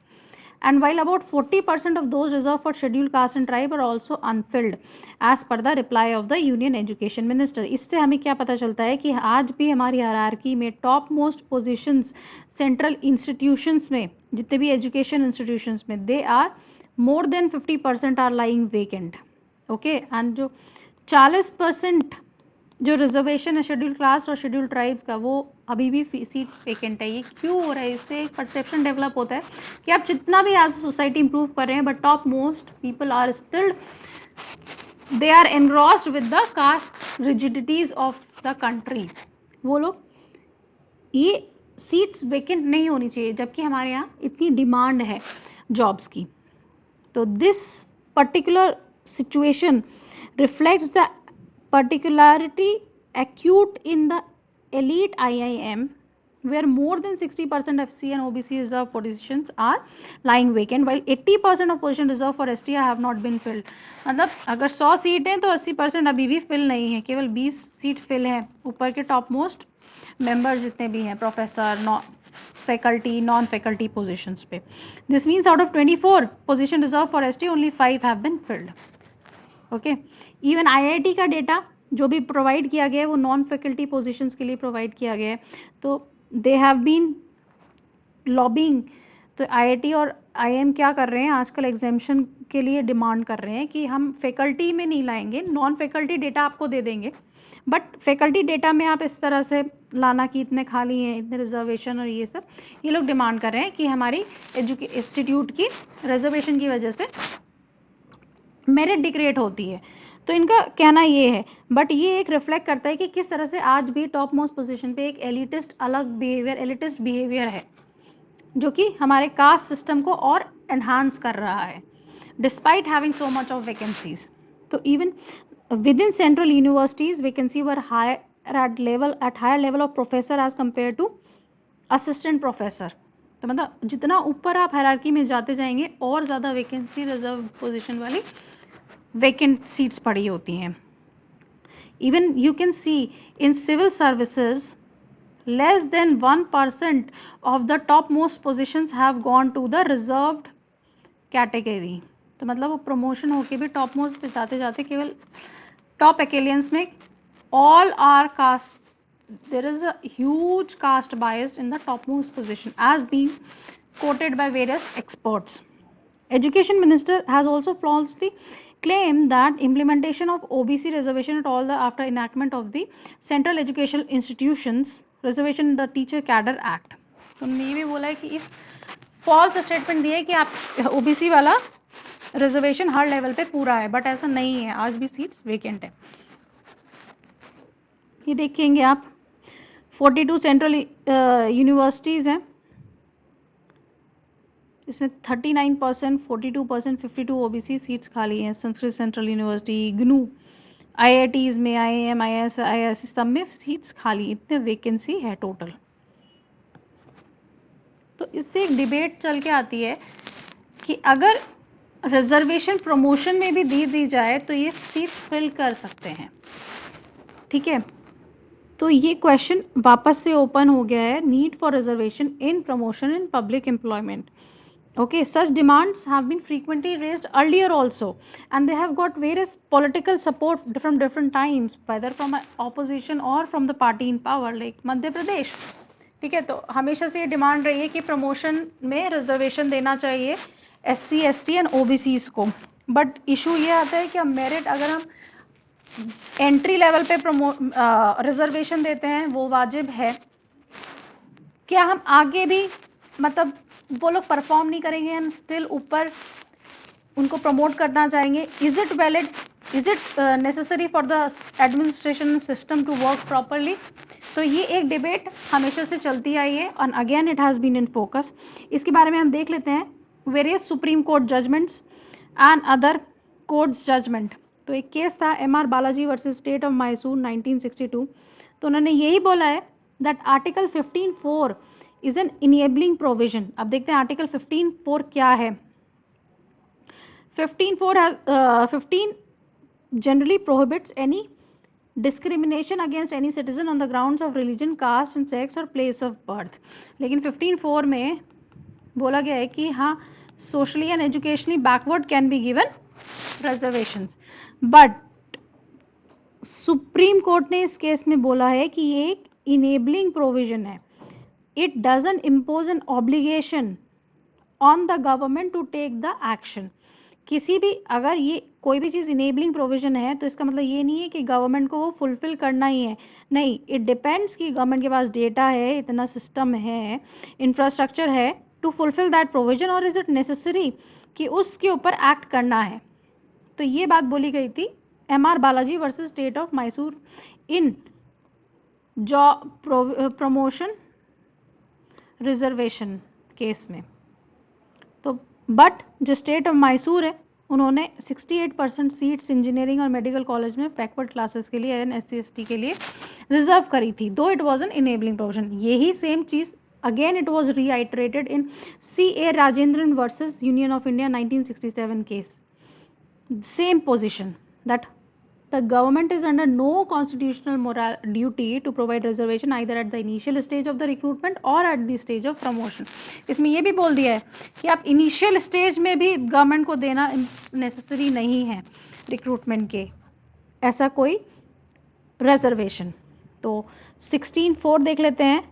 and while about 40% of those reserved for scheduled caste and tribe are also unfilled as per the reply of the Union Education Minister. इससे हमें क्या पता चलता है कि आज भी हमारी हायरार्की में top most positions central institutions में, जितने भी एजुकेशन इंस्टीट्यूशंस में, they are more than 50% are lying vacant. Okay, and जो 40% जो रिजर्वेशन है शेड्यूल क्लास और शेड्यूल ट्राइब्स का, वो अभी भी सीट वेकेंट है। ये क्यों हो रहा है? इससे एक परसेप्शन डेवलप होता है कि आप जितना भी एज सोसाइटी इंप्रूव कर रहे हैं, but top most people are still they are engrossed with the caste rigidities of the country. वो लोग, ये सीट्स वेकेंट नहीं होनी चाहिए, जबकि हमारे यहाँ इतनी डिमांड है जॉब्स की। तो this particular situation reflects the particularity acute in the elite IIM where more than 60% of SC and OBC reserved positions are lying vacant while 80% of position reserved for ST have not been filled. मतलब अगर 100 seat हैं तो 80% अभी भी fill नहीं है, केवल 20 seat fill है ऊपर के टॉप मोस्ट मेंबर जितने भी हैं, professor, faculty, non faculty positions पे। This means out of 24 position reserve for ST only 5 have been filled. Okay, even IIT का डेटा जो भी प्रोवाइड किया गया है वो नॉन फैकल्टी पोजीशंस के लिए प्रोवाइड किया गया है, तो दे हैव बीन लॉबिंग। तो IIT और IIM क्या कर रहे हैं आजकल, एग्जामिशन के लिए डिमांड कर रहे हैं कि हम फैकल्टी में नहीं लाएंगे, नॉन फैकल्टी डेटा आपको दे देंगे, बट फैकल्टी डेटा में आप इस तरह से लाना कि इतने खाली हैं, इतने रिजर्वेशन और ये सब, ये लोग डिमांड कर रहे हैं कि हमारी इंस्टीट्यूट की रिजर्वेशन की वजह से मेरिट डिक्रिएट होती है। तो इनका कहना ये है, बट ये एक रिफ्लेक्ट करता है कि किस तरह से आज भी टॉप मोस्ट पोजीशन पे एक एलिटिस्ट अलग बिहेवियर, एलिटिस्ट बिहेवियर है, जो कि हमारे कास्ट सिस्टम को और एनहांस कर रहा है despite having so much of vacancies. तो even within central universities vacancy were higher at higher level of professor as compare to assistant professor. तो मतलब जितना ऊपर आप हायरार्की में जाते जाएंगे और ज़्यादा वैकेंसी रिजर्व पोजीशन वाली वैकेंट सीट्स पड़ी होती हैं। Even you can see in civil services, less than 1% of the topmost positions have gone to the reserved category. तो मतलब वो प्रमोशन होके भी टॉप मोस्ट पे जाते जाते केवल टॉप एक्लियंस में all are caste. There is a huge caste bias in the topmost position as being quoted by various experts. Education Minister has also falsely claimed that implementation of OBC reservation at all the after enactment of the Central Educational Institutions Reservation in the Teacher Cadre Act. तो उन्होंने ये भी बोला है कि इस false statement दिए कि आप ओबीसी वाला रिजर्वेशन हर लेवल पे पूरा है, बट ऐसा नहीं है, आज भी सीट्स वेकेंट है. ये देखेंगे आप 42 सेंट्रल यूनिवर्सिटीज़ हैं, इसमें 39%, 42%, 52 ओबीसी सीट्स खाली हैं. Sanskrit central university, IGNOU, IITs में, आईएम, आईआईएस सब में सीट्स खाली, इतने वैकेंसी है टोटल. तो इससे एक डिबेट चल के आती है कि अगर रिजर्वेशन प्रमोशन में भी दी जाए तो ये सीट्स फिल कर सकते हैं. ठीक है, तो ये क्वेश्चन वापस से ओपन हो गया है. Need for reservation in promotion in public employment. Okay, such demands have been frequently raised earlier also, and they have got various political support from different times, whether from opposition or from the party in power, like Madhya Pradesh. ठीक है, तो हमेशा से ये demand रही है कि promotion में रिजर्वेशन देना चाहिए SC, ST एंड OBCs को. बट इशू ये आता है कि अब मेरिट अगर हम एंट्री लेवल पे रिजर्वेशन देते हैं वो वाजिब है, क्या हम आगे भी मतलब वो लोग परफॉर्म नहीं करेंगे एंड स्टिल ऊपर उनको प्रमोट करना चाहेंगे? Is it valid, is it necessary for the administration system to work properly? तो ये एक डिबेट हमेशा से चलती आई है और again it has been in focus. इसके बारे में हम देख लेते हैं various supreme court judgments and other courts judgment. तो एक केस था MR Balaji versus state of Mysore 1962. तो उन्होंने यही बोला है that article 15(4) is an enabling provision. अब देखते हैं आर्टिकल 15(4) क्या है. 15 generally prohibits any discrimination against any citizen on the grounds of religion, caste and sex or place of birth. लेकिन 15(4) में बोला गया है कि हाँ, socially and educationally backward can be given reservations. But supreme court ने इस केस में बोला है कि ये एक इनेबलिंग प्रोविजन है. It doesn't impose an obligation on the government to take the action. किसी भी अगर ये कोई भी चीज़ इनेबलिंग प्रोविजन है तो इसका मतलब ये नहीं है कि गवर्नमेंट को वो फुलफिल करना ही है. नहीं, इट डिपेंड्स कि गवर्नमेंट के पास डेटा है, इतना सिस्टम है, इंफ्रास्ट्रक्चर है टू फुलफिल दैट प्रोविजन, और इज इट नेसेसरी कि उसके ऊपर एक्ट करना है. तो ये बात बोली गई थी MR Balaji versus state of Mysore in job promotion reservation case में. तो बट जो स्टेट ऑफ मैसूर है उन्होंने 68% सीट्स इंजीनियरिंग और मेडिकल कॉलेज में बैकवर्ड क्लासेस के लिए एंड SC ST के लिए रिजर्व करी थी, दो it was an enabling provision. यही सेम चीज again it was रीआइटरेटेड in CA Rajendran versus union of India 1967 case. Same position that the government is under no constitutional moral duty to provide reservation either at the initial stage of the recruitment or at the stage of promotion. इसमें ये भी बोल दिया है कि आप initial stage में भी गवर्नमेंट को देना नेसेसरी नहीं है रिक्रूटमेंट के ऐसा कोई रिजर्वेशन. तो 16(4) देख लेते हैं.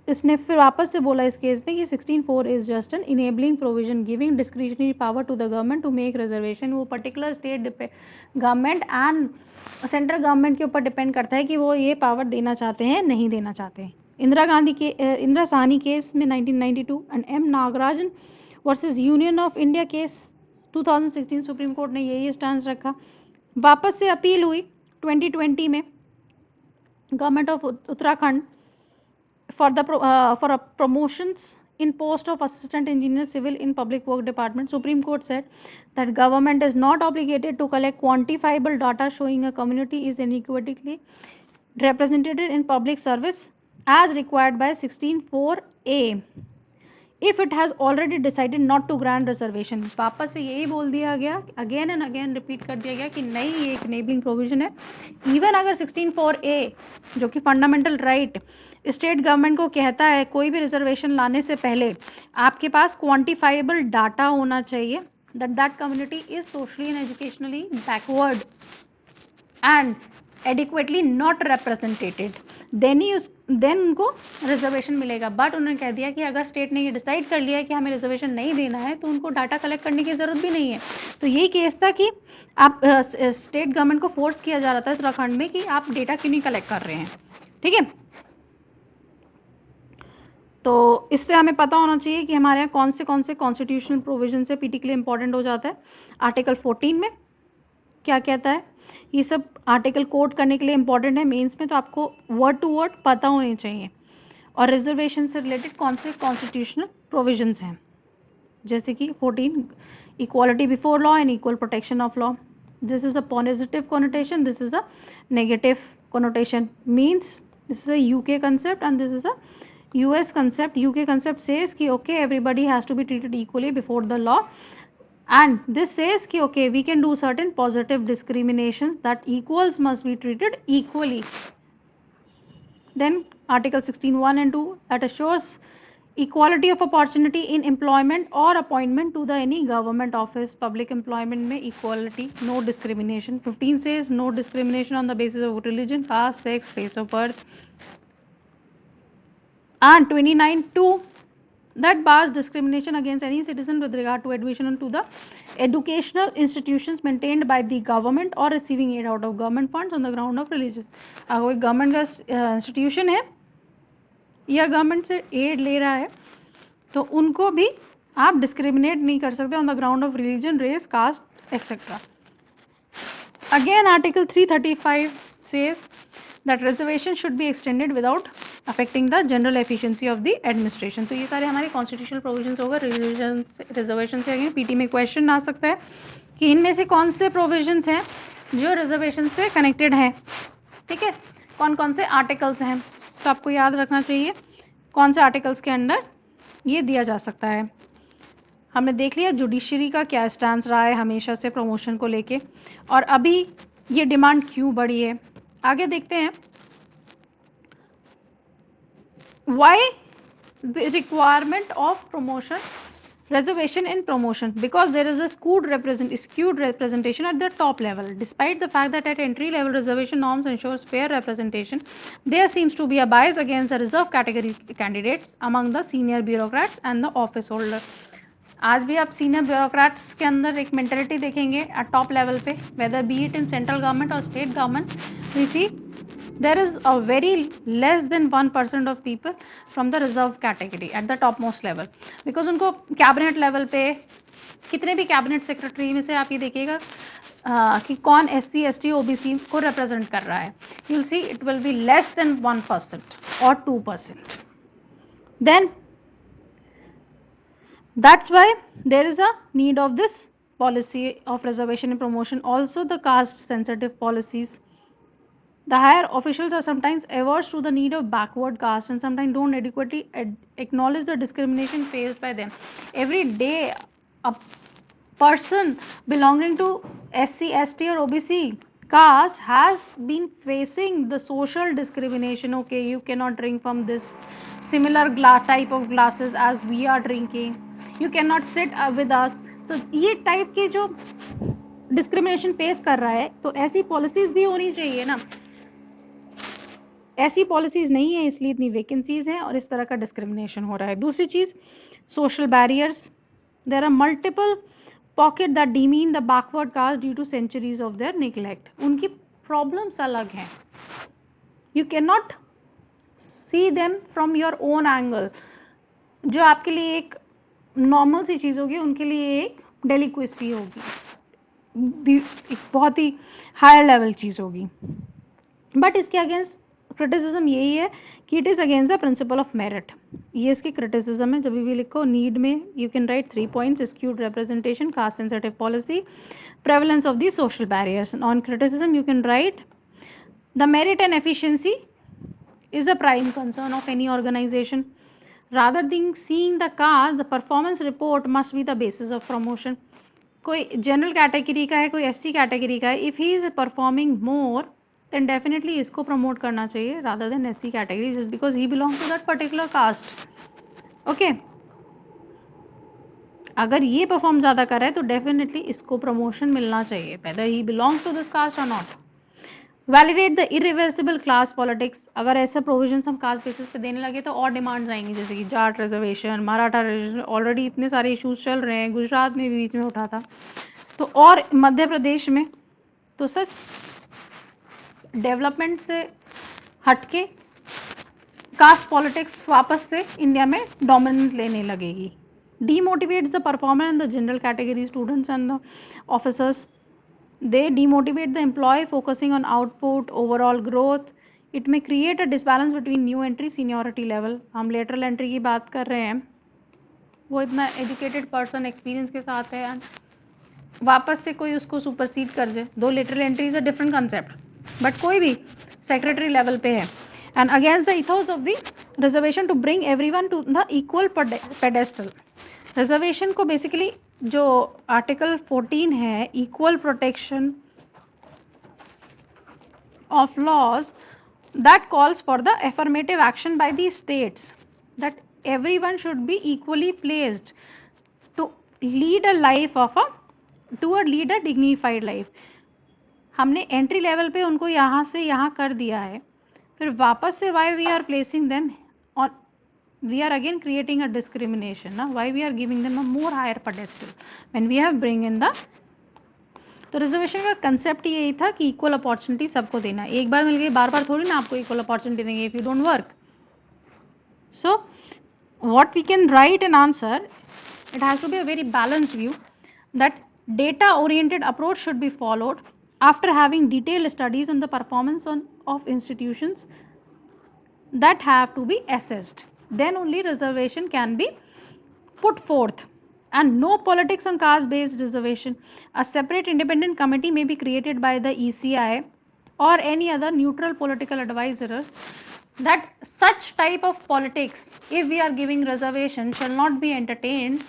इसने फिर वापस से बोला इस केस में कि 16(4) is just an enabling provision giving discretionary power to the government to make reservation. वो particular state government and central government के ऊपर डिपेंड करता है कि वो ये पावर देना चाहते हैं नहीं देना चाहते हैं. इंदिरा साहनी केस में 1992 and M Nagarajan versus union of India case 2016 supreme court ने यही स्टैंड रखा. वापस से अपील हुई 2020 में government of Uttarakhand for promotions in post of assistant engineer civil in public work department. Supreme Court said that government is not obligated to collect quantifiable data showing a community is inequally represented in public service as required by 16(4)(a). If it has already decided not to grant reservation. वापस से यही बोल दिया गया, again and again repeat कर दिया गया कि नहीं, ये एक इनेबलिंग प्रोविजन है। इवन अगर 16(4)(a) जो कि फंडामेंटल राइट स्टेट गवर्नमेंट को कहता है कोई भी रिजर्वेशन लाने से पहले आपके पास क्वांटिफाइबल डाटा होना चाहिए that community is socially and educationally backward and adequately not represented, then उनको रिजर्वेशन मिलेगा। बट उन्होंने कह दिया कि अगर स्टेट ने ये डिसाइड कर लिया है कि हमें रिजर्वेशन नहीं देना है तो उनको डाटा कलेक्ट करने की जरूरत भी नहीं है। तो यही केस था कि आप स्टेट गवर्नमेंट को फोर्स किया जा रहा था उत्तराखंड में कि आप डेटा क्यों नहीं कलेक्ट कर रहे हैं। ठीक है, तो इससे हमें पता होना चाहिए कि हमारे यहाँ कौन से कॉन्स्टिट्यूशनल प्रोविजन से पीटी के लिए इंपॉर्टेंट हो जाता है। आर्टिकल 14 में क्या कहता है, ये सब आर्टिकल कोट करने के लिए इंपॉर्टेंट है मेंस में, तो आपको वर्ड टू वर्ड पता होने चाहिए। और रिजर्वेशन से रिलेटेड कौन से कॉन्स्टिट्यूशनल प्रोविजंस हैं, जैसे कि 14 equality before law and equal protection of law. This is a positive connotation, this is a negative connotation, means this is a UK concept and this is a US concept. UK concept says कि okay, everybody has to be treated equally before the law, and this says कि okay, we can do certain positive discrimination that equals must be treated equally. Then Article 16(1) and 2 that assures equality of opportunity in employment or appointment to the any government office, public employment में equality, no discrimination. 15 says no discrimination on the basis of religion, caste, sex, place of birth. And 29(2) that bars discrimination against any citizen with regard to admission into the educational institutions maintained by the government or receiving aid out of government funds on the ground of religion. अगर कोई government का institution है या government से add ले रहा है तो उनको भी आप डिस्क्रिमिनेट नहीं कर सकते on the ground of religion, race, caste etcetera. Again article 335 says that reservation should be extended without affecting the general efficiency of the administration. तो ये सारे हमारे कॉन्स्टिट्यूशनल प्रोविजंस होगा। रिजर्वेशन से अगेन पीटी में क्वेश्चन आ सकता है कि इनमें से कौन से प्रोविजंस हैं जो रिजर्वेशन से कनेक्टेड हैं। ठीक है, कौन कौन से आर्टिकल्स हैं, तो आपको याद रखना चाहिए कौन से आर्टिकल्स के अंडर ये दिया जा सकता है। हमने देख लिया जुडिशरी का क्या स्टैंड रहा है हमेशा से प्रमोशन को लेके, और अभी ये डिमांड क्यों बढ़ी है। आगे देखते हैं why requirement of promotion, reservation in promotion, because there is a skewed representation at the top level. Despite the fact that at entry level reservation norms ensures fair representation, there seems to be a bias against the reserved category candidates among the senior bureaucrats and the office holder. आज भी आप senior bureaucrats के अंदर एक mentality देखेंगे at top level पे, whether be it in central government और state government, we see there is a very less than 1% of people from the reserved category at the topmost level, because उनको cabinet level पे कितने भी cabinet secretary में से आप ये देखिएगा कि कौन SC ST OBC को रिप्रेजेंट कर रहा है, you'll see it will be less than 1% or 2%. Then that's why there is a need of this policy of reservation and promotion. Also the caste sensitive policies. The higher officials are sometimes averse to the need of backward caste and sometimes don't adequately acknowledge the discrimination faced by them. Every day, a person belonging to SC, ST or OBC caste has been facing the social discrimination. Okay, you cannot drink from this similar type of glasses as we are drinking. You cannot sit with us. तो ये type के जो discrimination face कर रहा है, तो ऐसी policies भी होनी चाहिए ना। ऐसी पॉलिसीज नहीं है, इसलिए इतनी वैकेंसीज हैं और इस तरह का डिस्क्रिमिनेशन हो रहा है। दूसरी चीज social barriers, there are multiple pocket that demean the backward caste due to centuries of their neglect. उनकी प्रॉब्लम्स अलग हैं, you can not see them from your own angle. जो आपके लिए एक नॉर्मल सी चीज होगी उनके लिए एक डेलिक्वेसी होगी, एक बहुत ही हायर लेवल चीज होगी। बट इसके अगेंस्ट क्रिटिसिज्म यही है कि it is against the principle of merit. ये इसकी क्रिटिसिज्म है। जब भी लिखो नीड में you can write 3 points: skewed representation, caste sensitive policy, prevalence of the social barriers. On criticism you can write the merit and efficiency is a prime concern of any organization. rather than seeing the caste, the performance report must be the basis of promotion. कोई general category का है, कोई SC category का है, if he is performing more than definitely इसको promote करना चाहिए rather than SC category, just because he belong to that particular caste. Okay, अगर ये परफॉर्म ज्यादा कर रहा है तो डेफिनेटली इसको प्रमोशन मिलना चाहिए, whether he belongs to this caste और not. Validate the irreversible class politics. अगर ऐसे प्रोविजन हम कास्ट बेसिस पे देने लगे तो और डिमांड्स आएंगी, जैसे कि Jat reservation, Maratha reservation, already इतने सारे इश्यूज चल रहे हैं, गुजरात में भी बीच में उठा था, तो और मध्य प्रदेश में. तो सच डेवलपमेंट से हटके कास्ट पॉलिटिक्स वापस से इंडिया में डोमिनेंट लेने लगेगी. Demotivates the performer and the general category students and the officers. They demotivate the employee focusing on output, overall growth. It may create a disbalance between new entry seniority level. हम lateral entry की बात कर रहे हैं, वो इतना educated person experience के साथ है and वापस से कोई उसको supersede कर जाए. दो lateral entry is a different concept, but कोई भी secretary level पे है, and against the ethos of the reservation to bring everyone to the equal pedestal. Reservation को बेसिकली जो आर्टिकल 14 है, equal protection of laws, that calls for the affirmative action by the states that everyone should be equally placed to lead a life of to lead a dignified life. हमने entry level पे उनको यहाँ से यहाँ कर दिया है, फिर वापस से why we are placing them और we are again creating a discrimination. Now why we are giving them a more higher pedestal when we have bring in the. तो रिजर्वेशन का कंसेप्ट यही था कि इक्वल अपॉर्चुनिटी सबको देना. एक बार मिल गई, बार बार थोड़ी ना आपको इक्वल अपॉर्चुनिटी देंगे if you don't work. So what we can write an answer, it has to be a very balanced view that data oriented approach should be followed after having detailed studies on the performance of institutions that have to be assessed. Then only reservation can be put forth, and no politics on caste based reservation. A separate independent committee may be created by the ECI or any other neutral political advisors. That such type of politics, if we are giving reservation, shall not be entertained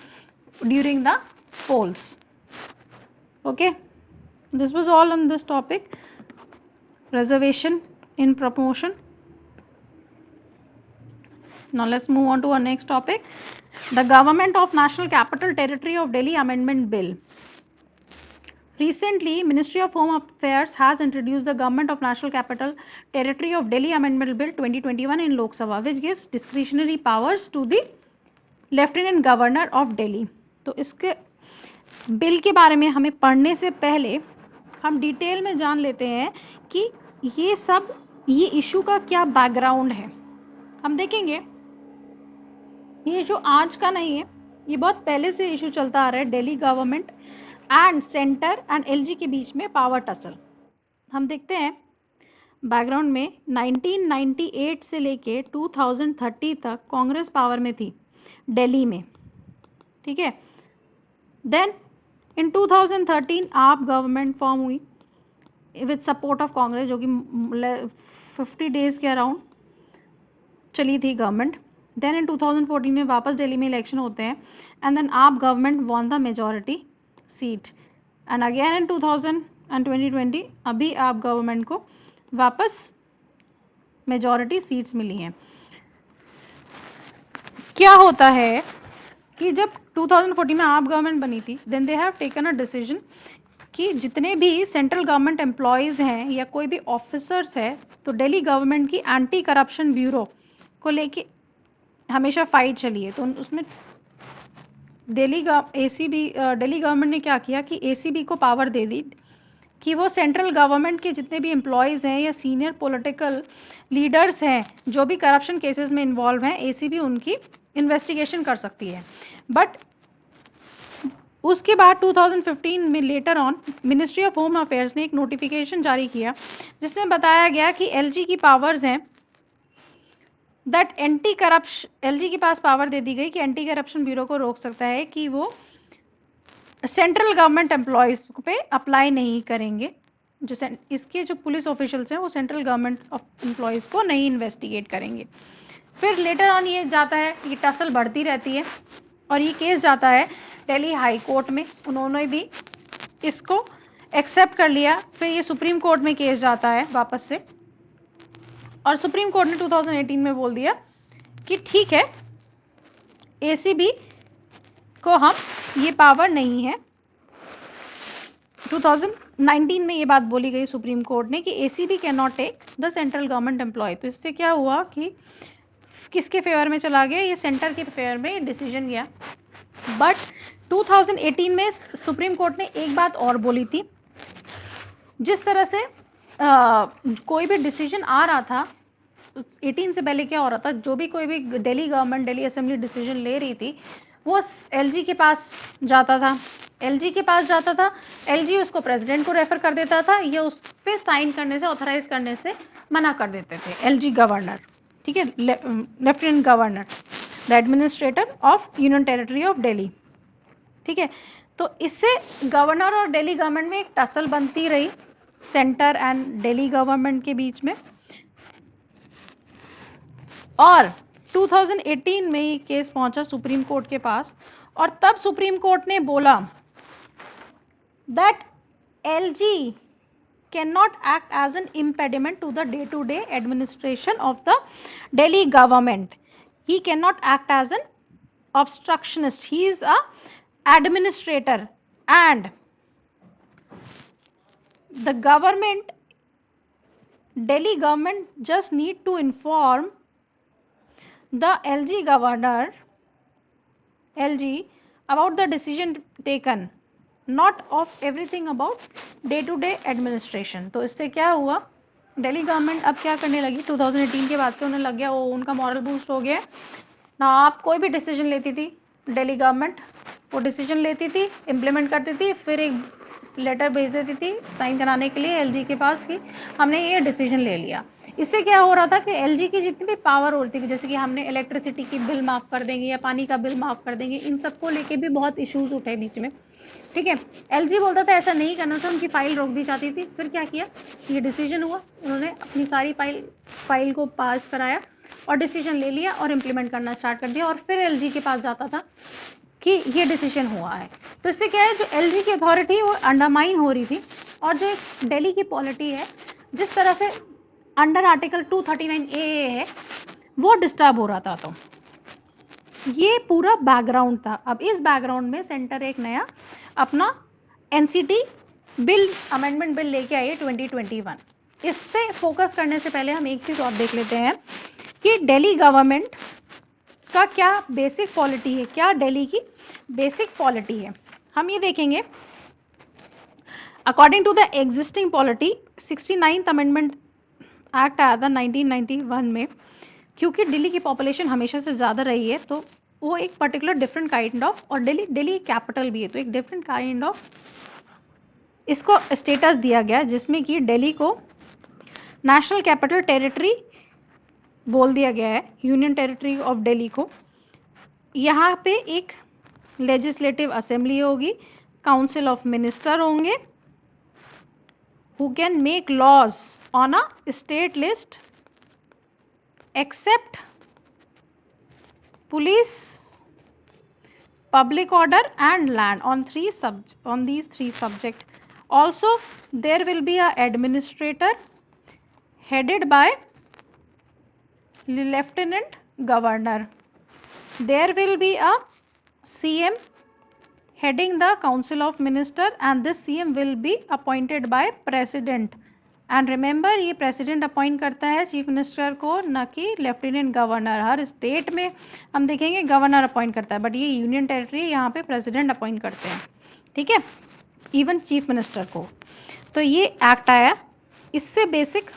during the polls. Okay, this was all on this topic, reservation in promotion. Now let's move on to our next topic, the Government of National Capital Territory of Delhi Amendment Bill. Recently, Ministry of Home Affairs has introduced the Government of National Capital Territory of Delhi Amendment Bill 2021 in Lok Sabha, which gives discretionary powers to the Lieutenant Governor of Delhi. तो इसके bill के बारे में हमें पढ़ने से पहले हम डिटेल में जान लेते हैं कि ये इशू का क्या बैकग्राउंड है. हम देखेंगे ये इशू आज का नहीं है, ये बहुत पहले से इशू चलता आ रहा है. Delhi government and centre and LG के बीच में पावर टसल. हम देखते हैं बैकग्राउंड में 1998 से लेके 2030 तक कांग्रेस पावर में थी दिल्ली में, ठीक है. देन इन 2013 आप गवर्नमेंट फॉर्म हुई विद सपोर्ट ऑफ कांग्रेस, जो कि 50 डेज के अराउंड चली थी गवर्नमेंट. देन इन 2014 में वापस दिल्ली में इलेक्शन होते हैं एंड देन आप government won the majority seat and again in 2020 अभी आप गवर्नमेंट को वापस मेजॉरिटी सीट्स मिली हैं. क्या होता है कि जब 2014 में आप गवर्नमेंट बनी थी, then they have taken a decision कि जितने भी सेंट्रल गवर्नमेंट एम्प्लॉयज हैं या कोई भी ऑफिसर्स है, तो दिल्ली गवर्नमेंट की एंटी करप्शन ब्यूरो को लेके हमेशा फाइट चली है. तो उसमें दिल्ली गवर्नमेंट ने क्या किया कि एसीबी को पावर दे दी कि वो सेंट्रल गवर्नमेंट के जितने भी एम्प्लॉयज हैं या सीनियर पॉलिटिकल लीडर्स हैं जो भी करप्शन केसेस में इन्वॉल्व हैं, एसीबी उनकी इन्वेस्टिगेशन कर सकती है. बट उसके बाद 2015 में later on ministry of home affairs ने एक नोटिफिकेशन जारी किया जिसमें बताया गया कि एलजी की पावर्स हैं, दैट एंटी करप्शन, एलजी के पास पावर दे दी गई कि एंटी करप्शन ब्यूरो को रोक सकता है कि वो सेंट्रल गवर्नमेंट एम्प्लॉयज पे अप्लाई नहीं करेंगे. जो इसके जो पुलिस ऑफिशियल्स हैं वो सेंट्रल गवर्नमेंट एम्प्लॉयज को नहीं इन्वेस्टिगेट करेंगे. फिर लेटर ऑन ये जाता है, ये टसल बढ़ती रहती है और ये केस जाता है दिल्ली हाई कोर्ट में, उन्होंने भी इसको एक्सेप्ट कर लिया। फिर ये सुप्रीम कोर्ट में केस जाता है वापस से, और सुप्रीम कोर्ट ने 2018 में बोल दिया कि ठीक है, एसीबी को हम ये पावर नहीं है। 2019 में ये बात बोली गई सुप्रीम कोर्ट ने कि ACB can not take the central government employ. तो इससे क्या हुआ कि किसके फेवर में चला गया, ये सेंटर के फेवर में डिसीजन गया। बट 2018 में सुप्रीम कोर्ट ने एक बात और बोली थी, जिस तरह से कोई भी डिसीजन आ रहा था 18 से पहले क्या हो रहा था, जो भी कोई भी Delhi government, Delhi assembly decision ले रही थी वो एलजी के पास जाता था, एलजी के पास जाता था, एलजी उसको प्रेसिडेंट को रेफर कर देता था, ये उस पे साइन करने से, ऑथराइज करने से मना कर देते थे एलजी गवर्नर, ठीक है, lieutenant governor, the administrator of union territory of Delhi, ठीक है। तो इससे गवर्नर और दिल्ली गवर्नमेंट में एक टसल बनती रही, सेंटर एंड दिल्ली गवर्नमेंट के बीच में। और 2018 में ये केस पहुंचा सुप्रीम कोर्ट के पास, और तब सुप्रीम कोर्ट ने बोला that LG can not act as an impediment to the day to day administration of the Delhi government. He can not act as an obstructionist, he is a administrator, and the government, Delhi government just need to inform the LG governor, LG, about the decision taken, not of everything about day to day administration। तो इससे क्या हुआ, Delhi government अब क्या करने लगी, 2018 के बाद से उन्हें लग गया, वो उनका मॉरल बूस्ट हो गया ना। आप कोई भी डिसीजन लेती थी दिल्ली गवर्नमेंट, वो डिसीजन लेती थी, इम्प्लीमेंट करती थी, फिर एक लेटर भेज देती थी साइन कराने के लिए एलजी के पास कि हमने ये डिसीजन ले लिया। इससे क्या हो रहा था कि एलजी की जितनी भी पावर होती थी, जैसे कि हमने इलेक्ट्रिसिटी की बिल माफ कर देंगे या पानी का बिल माफ कर देंगे, इन सबको लेके भी बहुत इश्यूज उठे बीच में, ठीक है। एलजी बोलता था ऐसा नहीं करना था, उनकी फाइल रोक दी जाती थी। फिर क्या किया, ये डिसीजन हुआ, उन्होंने अपनी सारी फाइल को पास कराया और डिसीजन ले लिया और इम्प्लीमेंट करना स्टार्ट कर दिया, और फिर एलजी के पास जाता था कि ये डिसीजन हुआ है। तो इससे क्या है, जो एलजी की अथॉरिटी वो अंडरमाइन हो रही थी, और जो एक दिल्ली की पॉलिटी है जिस तरह से अंडर आर्टिकल 239A है वो डिस्टर्ब हो रहा था। तो ये पूरा बैकग्राउंड था। अब इस बैकग्राउंड में सेंटर एक नया अपना एनसीटी बिल, अमेंडमेंट बिल लेके आई 2021। इस पे फोकस करने से पहले हम एक चीज और देख लेते हैं कि दिल्ली गवर्नमेंट का क्या बेसिक पॉलिटी है, क्या दिल्ली की बेसिक पॉलिटी है। हम ये देखेंगे according to the existing polity, 69th amendment act आया था 1991 में। क्योंकि दिल्ली की पॉपुलेशन हमेशा से ज़्यादा रही है, तो वो एक पर्टिकुलर डिफरेंट काइंड ऑफ, और दिल्ली कैपिटल भी है, तो एक डिफरेंट काइंड ऑफ इसको स्टेटस दिया गया, जिसमें कि दिल्ली को नेशनल कैपिटल टेरिटरी बोल दिया गया है, यूनियन टेरिटरी ऑफ दिल्ली को। यहाँ पे एक लेजिस्लेटिव असेंबली होगी, काउंसिल ऑफ मिनिस्टर होंगे who can make laws on a state list except police, public order and land on these three subject. Also there will be a administrator headed by lieutenant governor. There will be a CM heading the council of minister, and this CM will be appointed by president. And remember, ये president appoint करता है chief minister को, न कि lieutenant governor. हर state में हम देखेंगे governor appoint करता है, बट ये यूनियन टेरिटरी यहाँ पे प्रेसिडेंट अपॉइंट करते हैं, ठीक है, इवन चीफ मिनिस्टर को। तो ये एक्ट आया, इससे बेसिक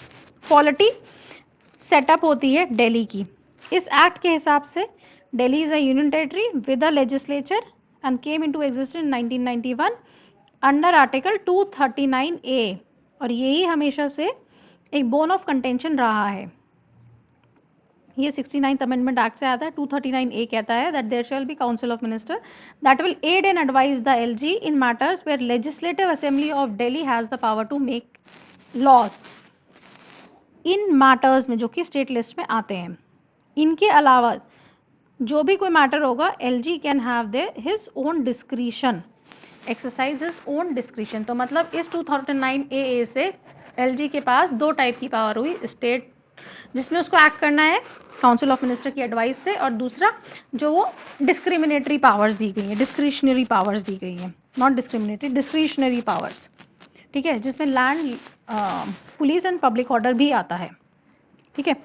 पॉलिटी सेटअप होती है दिल्ली की। इस एक्ट के हिसाब से Delhi is a union territory with a legislature and came into existence in 1991 under article 239A, और यही हमेशा से एक बोन ऑफ कंटेंशन रहा है। ये 69th अमेंडमेंट एक्ट से आता है। 239A कहता है that there shall be council of minister that will aid and advise the LG in matters where legislative assembly of Delhi has the power to make laws, in matters में जो कि state list में आते हैं। इनके अलावा जो भी कोई मैटर होगा LG can have his own discretion, exercise his own discretion. तो मतलब इस 2009 AA से LG के पास दो टाइप की पावर हुई, स्टेट जिसमें उसको एक्ट करना है काउंसिल ऑफ मिनिस्टर की एडवाइस से, और दूसरा जो वो डिस्क्रिमिनेटरी पावर्स दी गई है, डिस्क्रिशनरी पावर्स दी गई है, नॉट डिस्क्रिमिनेटरी, डिस्क्रिशनरी पावर्स, ठीक है, जिसमें land police and public order भी आता है, ठीक है।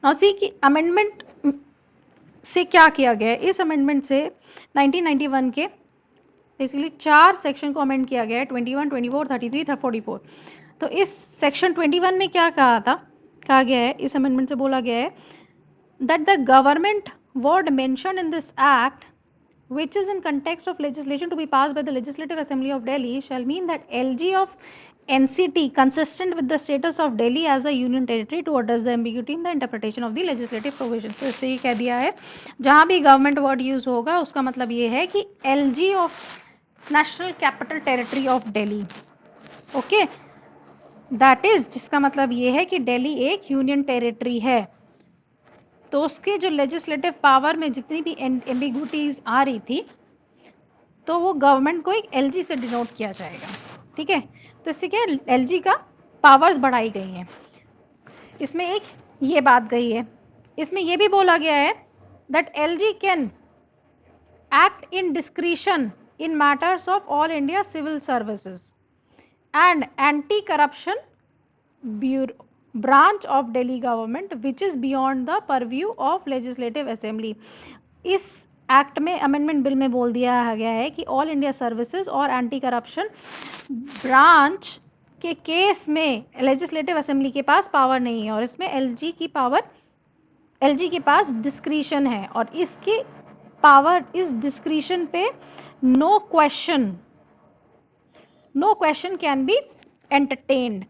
नाउ सी की अमेंडमेंट से क्या किया गया है। इस अमेंडमेंट से 1991 के बेसिकली 4 सेक्शन को अमेंड किया गया है, 21, 24, 33, 44। तो इस सेक्शन 21 में क्या कहा गया है, इस अमेंडमेंट से बोला गया है that the government word mentioned in this act which is in context of legislation to be passed by the Legislative Assembly of Delhi shall mean that LG of NCT consistent with the status of Delhi as a union territory to address the ambiguity in the interpretation of the legislative provisions। तो इससे ये कह दिया है जहां भी government word use होगा उसका मतलब ये है कि LG of national capital territory of Delhi, okay, that is, जिसका मतलब ये है कि दिल्ली एक यूनियन टेरिटरी है। तो उसके जो लेजिस्लेटिव पावर में जितनी भी एम्बिग्यूटीज आ रही थी तो वो गवर्नमेंट को एक LG से डिनोट किया जाएगा, ठीक है। तो इससे क्या LG का पावर्स बढ़ाई गई हैं। इसमें एक ये बात गई है, इसमें ये भी बोला गया है that LG can act in discretion in matters of all India civil services and anti corruption bureau branch of Delhi government which is beyond the purview of legislative assembly। इस एक्ट में अमेंडमेंट बिल में बोल दिया गया है कि all India services और anti corruption branch के केस में लेजिस्लेटिव असेंबली के पास पावर नहीं है और इसमें LG के पास डिस्क्रिशन है और इसकी पावर, इस डिस्क्रिशन पे no question can be entertained,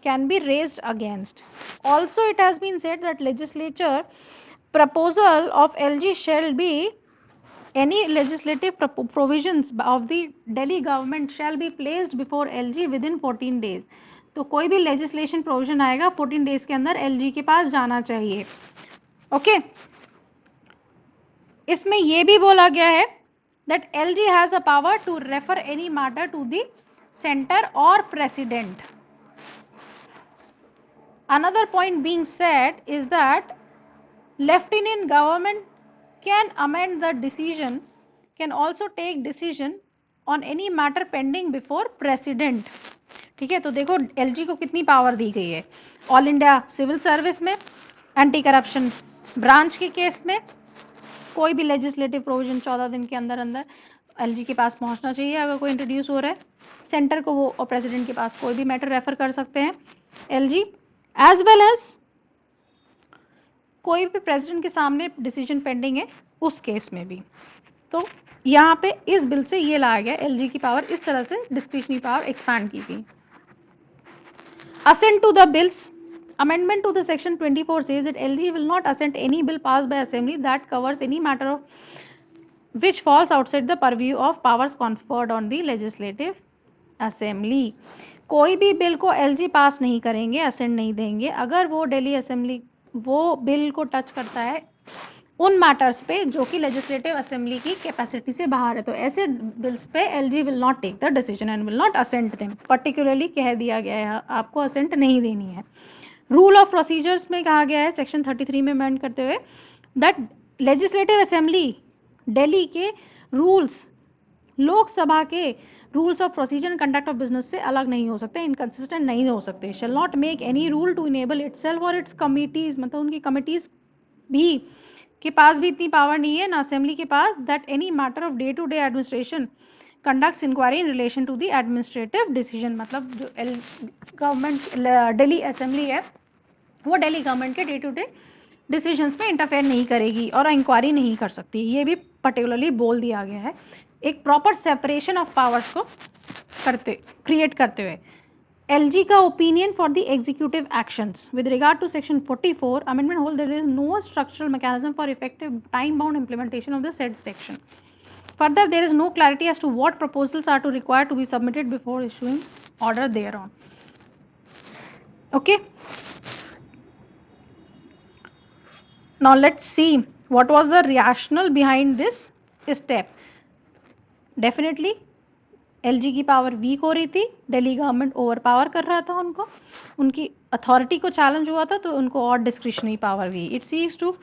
can be raised against। Also it has been said that legislature proposal of LG shall be, any legislative provisions of the Delhi government shall be placed before LG within 14 days। तो कोई भी legislation provision आएगा 14 days के अंदर LG के पास जाना चाहिए, okay. इसमें यह भी बोला गया है that LG has a power to refer any matter to the center or president। Another point being said is that lieutenant government can amend the decision, can also take decision on any matter pending before president, ठीक है। तो देखो LG को कितनी power दी गई है, all India civil service में, एंटी करप्शन ब्रांच के केस में, कोई भी लेजिस्लेटिव प्रोविजन 14 दिन के अंदर LG के पास पहुंचना चाहिए अगर कोई इंट्रोड्यूस हो रहा है, सेंटर को वो और प्रेसिडेंट के पास कोई भी मैटर रेफर कर सकते हैं LG, एज वेल एज कोई भी प्रेसिडेंट के सामने डिसीजन पेंडिंग है उस केस में भी। तो यहाँ पे इस बिल से ये लाया गया LG की पावर, इस तरह से डिस्क्रिशनरी पावर एक्सपैंड की गई। Assent to the bills, amendment to the section 24 says that LG will not assent any bill passed by assembly that covers any matter of which falls outside the purview of powers conferred on the legislative assembly। कोई भी bill को LG पास नहीं करेंगे, ascent नहीं देंगे अगर वो Delhi assembly वो बिल को टच करता है उन मैटर्स पे जो कि लेजिस्लेटिव असेंबली की कैपेसिटी से बाहर है। तो ऐसे बिल्स पे LG will not take the decision and will not assent them. Particularly कह दिया गया है आपको असेंट नहीं देनी है। रूल ऑफ प्रोसीजर्स में कहा गया है सेक्शन 33 में अमेंड करते हुए दैट लेजिस्लेटिव असेंबली दिल्ली के रूल्स लोकसभा के rules of procedure and conduct of business से अलग नहीं हो सकते, इनकंसिस्टेंट नहीं हो सकते। Shall not make any rule to enable itself और इट्स कमिटीज, मतलब उनकी कमिटीज भी के पास भी इतनी पावर नहीं है ना असेंबली के पास, that any matter of day to day administration conducts inquiry in relation to the administrative decision. मतलब जो गवर्नमेंट दिल्ली असेंबली है वो दिल्ली गवर्नमेंट के डे टू डे डिसीजंस में इंटरफेयर नहीं करेगी और इंक्वायरी नहीं कर सकती। ये भी पर्टिकुलरली बोल दिया गया है एक प्रॉपर सेपरेशन ऑफ पावर्स को क्रिएट करते हुए। LG का opinion for the executive actions with regard to section 44 amendment hold there is no structural mechanism for effective time bound implementation of the said section. Further there is no clarity as to what proposals are to require to be submitted before issuing order there on. Okay, now let's see what was the rationale behind this step. Definitely LG की power week हो रही थी, Delhi government over power कर रहा था उनको, उनकी authority को चैलेंज हुआ था, तो उनको और डिस्क्रिशनरी पावर भी. It seeks to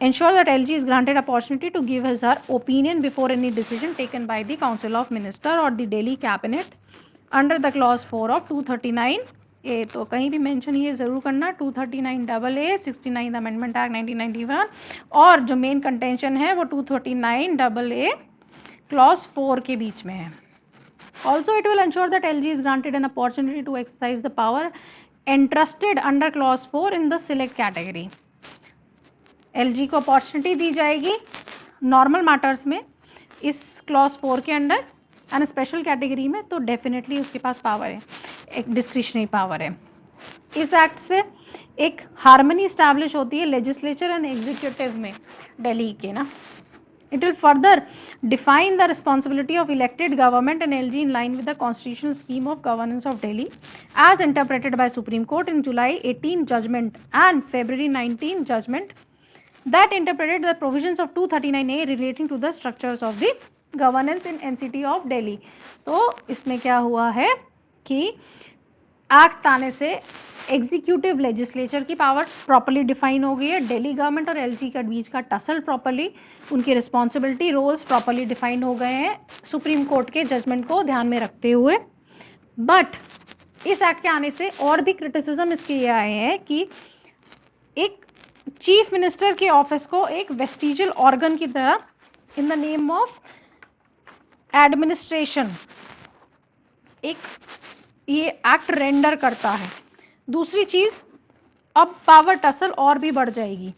ensure that LG is granted opportunity to give his her opinion before any decision taken by the Council of Minister or the Delhi Cabinet under the clause 4 of 239A. तो कहीं भी mention ये जरूर करना 239AA 69 amendment act 1991 और जो main contention है वो 239AA क्लॉज 4 के बीच में है. Also, it will ensure that LG is granted an opportunity to exercise the power entrusted under clause 4 in the select category. LG को अपॉर्चुनिटी दी जाएगी नॉर्मल मैटर्स में इस क्लॉज 4 के अंडर एंड स्पेशल कैटेगरी में, तो डेफिनेटली उसके पास power है, एक डिस्क्रिशनरी पावर है. इस एक्ट से एक हार्मनी स्टैब्लिश होती है लेजिस्लेचर एंड एग्जीक्यूटिव में दिल्ली के ना. It will further define the responsibility of elected government and LG in line with the constitutional scheme of governance of Delhi as interpreted by Supreme Court in July 18 judgment and February 19 judgment that interpreted the provisions of 239A relating to the structures of the governance in NCT of Delhi. तो इसमें क्या हुआ है कि act आने से executive legislature की power properly define हो गई है, दिल्ली गवर्नमेंट और एलजी के बीच का टसल प्रॉपर्ली, उनकी रिस्पॉन्सिबिलिटी रोल्स प्रॉपर्ली डिफाइन हो गए हैं सुप्रीम कोर्ट के जजमेंट को ध्यान में रखते हुए. बट इस एक्ट के आने से और भी क्रिटिसिज्म इसके ये आए हैं कि एक चीफ मिनिस्टर के ऑफिस को एक वेस्टिजियल ऑर्गन की तरह in the name of administration एक ये एक्ट रेंडर करता है. दूसरी चीज, अब पावर टसल और भी बढ़ जाएगी,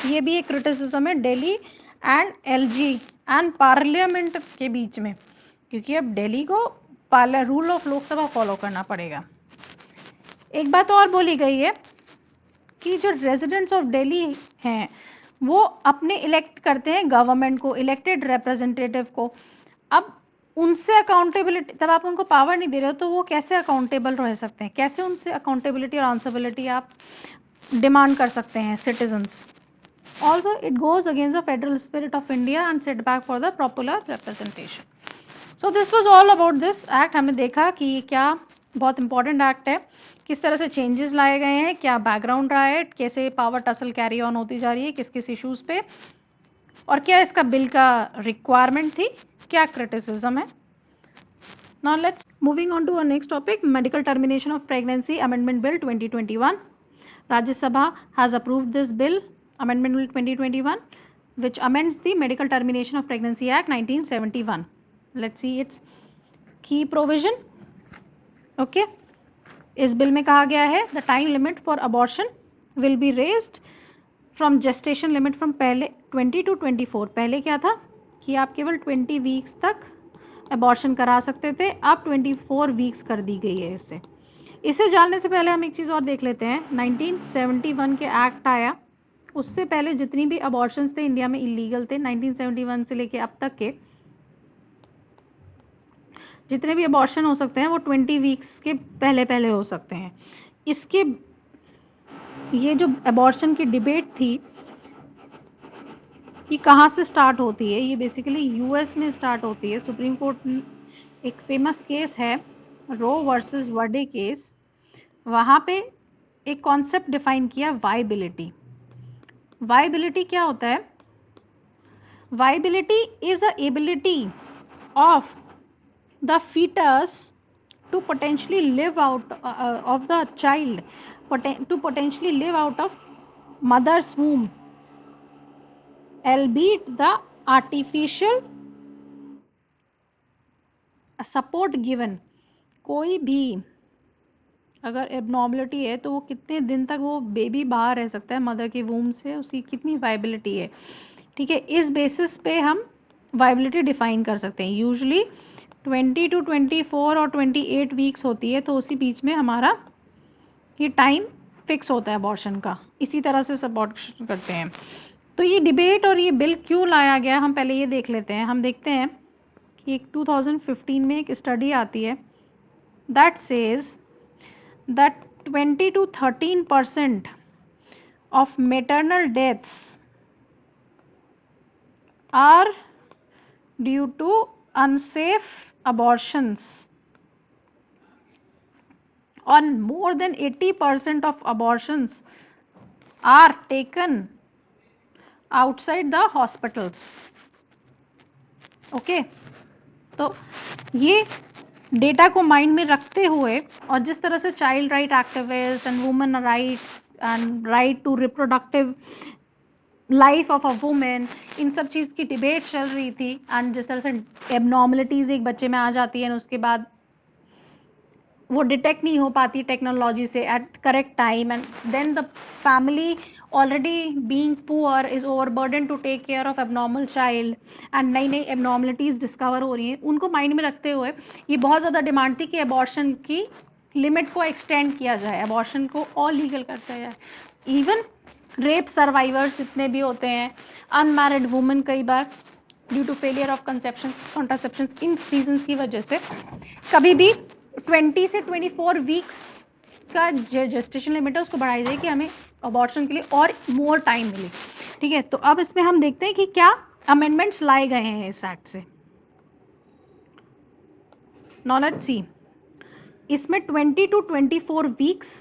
ये भी एक क्रिटिसिज्म है Delhi and LG and parliament के बीच में, क्योंकि अब दिल्ली को रूल ऑफ लोकसभा फॉलो करना पड़ेगा. एक बात और बोली गई है कि जो रेजिडेंट्स ऑफ दिल्ली हैं वो अपने इलेक्ट करते हैं गवर्नमेंट को, इलेक्टेड रिप्रेजेंटेटिव को. अब उनसे अकाउंटेबिलिटी, तब आप उनको पावर नहीं दे रहे हो तो वो कैसे अकाउंटेबल रह सकते हैं, कैसे उनसे अकाउंटेबिलिटी और आंसरेबिलिटी आप डिमांड कर सकते हैं citizens. Also it goes against the federal spirit of India and set back for the popular representation. So this was all about this act. हमने देखा कि ये क्या बहुत इंपॉर्टेंट एक्ट है, किस तरह से चेंजेस लाए गए हैं, क्या बैकग्राउंड रहा है, कैसे पावर टसल कैरी ऑन होती जा रही है, किस किस इश्यूज पे, और क्या इसका बिल का रिक्वायरमेंट थी, क्या क्रिटिसिज्म है. Now let's moving on to our next topic, medical termination of pregnancy amendment bill 2021. Rajya Sabha has approved this bill, amendment bill 2021, which amends the Medical Termination of Pregnancy Act 1971. Let's see its key provision. Okay, इस bill में कहा गया है the time limit for abortion will be raised from gestation limit from पहले 20 to 24. पहले क्या था कि आप केवल 20 वीक्स तक अबॉर्शन करा सकते थे, अब 24 वीक्स कर दी गई है. इसे जानने से पहले हम एक चीज़ और देख लेते हैं. 1971 के एक्ट आया, उससे पहले जितनी भी अबॉर्शंस थे इंडिया में इलीगल थे. 1971 से लेके अब तक के जितने भी अबॉर्शन हो सकते हैं वो 20 वीक्स के पहले पहले हो सकते हैं. इसके ये जो अबॉर्शन की डिबेट थी ये कहाँ से स्टार्ट होती है, ये बेसिकली यूएस में स्टार्ट होती है. सुप्रीम कोर्ट एक फेमस केस है रो वर्सेस वर्डे केस, वहाँ पे एक कॉन्सेप्ट डिफाइन किया वाइबिलिटी. वाइबिलिटी क्या होता है? Viability is a ability of the fetus to potentially live out of the child, to potentially live out of mother's womb, albeit the artificial support given. कोई भी अगर एबनॉर्मलिटी है तो वो कितने दिन तक वो बेबी बाहर रह सकता है मदर के वूम से, उसकी कितनी वाइबिलिटी है. ठीक है, इस बेसिस पे हम वाइबिलिटी डिफाइन कर सकते हैं. यूजुअली 20 to 24 और 28 वीक्स होती है, तो उसी बीच में हमारा ये टाइम फिक्स होता है अबॉर्शन का. इसी तरह से सब अबॉर्शन करते हैं. तो ये डिबेट और ये बिल क्यों लाया गया हम पहले ये देख लेते हैं. हम देखते हैं कि 2015 में एक स्टडी आती है that says that 20 to 13% of maternal deaths are due to unsafe abortions, and more than 80% of abortions are taken outside the hospitals. Okay तो ये डेटा को माइंड में रखते हुए और जिस तरह से child right activist and women rights and right to reproductive life of a women, इन सब चीज़ की डिबेट चल रही थी, एंड जिस तरह से एबनॉर्मलिटीज एक बच्चे में आ जाती है उसके बाद वो डिटेक्ट नहीं हो पाती टेक्नोलॉजी से at correct time, and then the family already being poor is overburdened to take care of abnormal child, and नई नई abnormalities डिस्कवर हो रही हैं, उनको माइंड में रखते हुए ये बहुत ज़्यादा डिमांड थी कि अबॉर्शन की लिमिट को एक्सटेंड किया जाए, अबॉर्शन को और लीगल कर दिया जाए. इवन रेप सर्वाइवर्स जितने भी होते हैं, अनमैरिड वुमेन कई बार due to failure of conception contraception इन रीजंस की वजह से कभी भी 20 से 24 वीक्स का जेस्टेशन लिमिट है उसको बढ़ाई जाए कि हमें अबॉर्शन के लिए और मोर टाइम मिले. ठीक है, तो अब इसमें हम देखते हैं कि क्या अमेंडमेंट्स लाए गए हैं इस एक्ट से. नाउ लेट्स सी, इसमें 20 to 24 weeks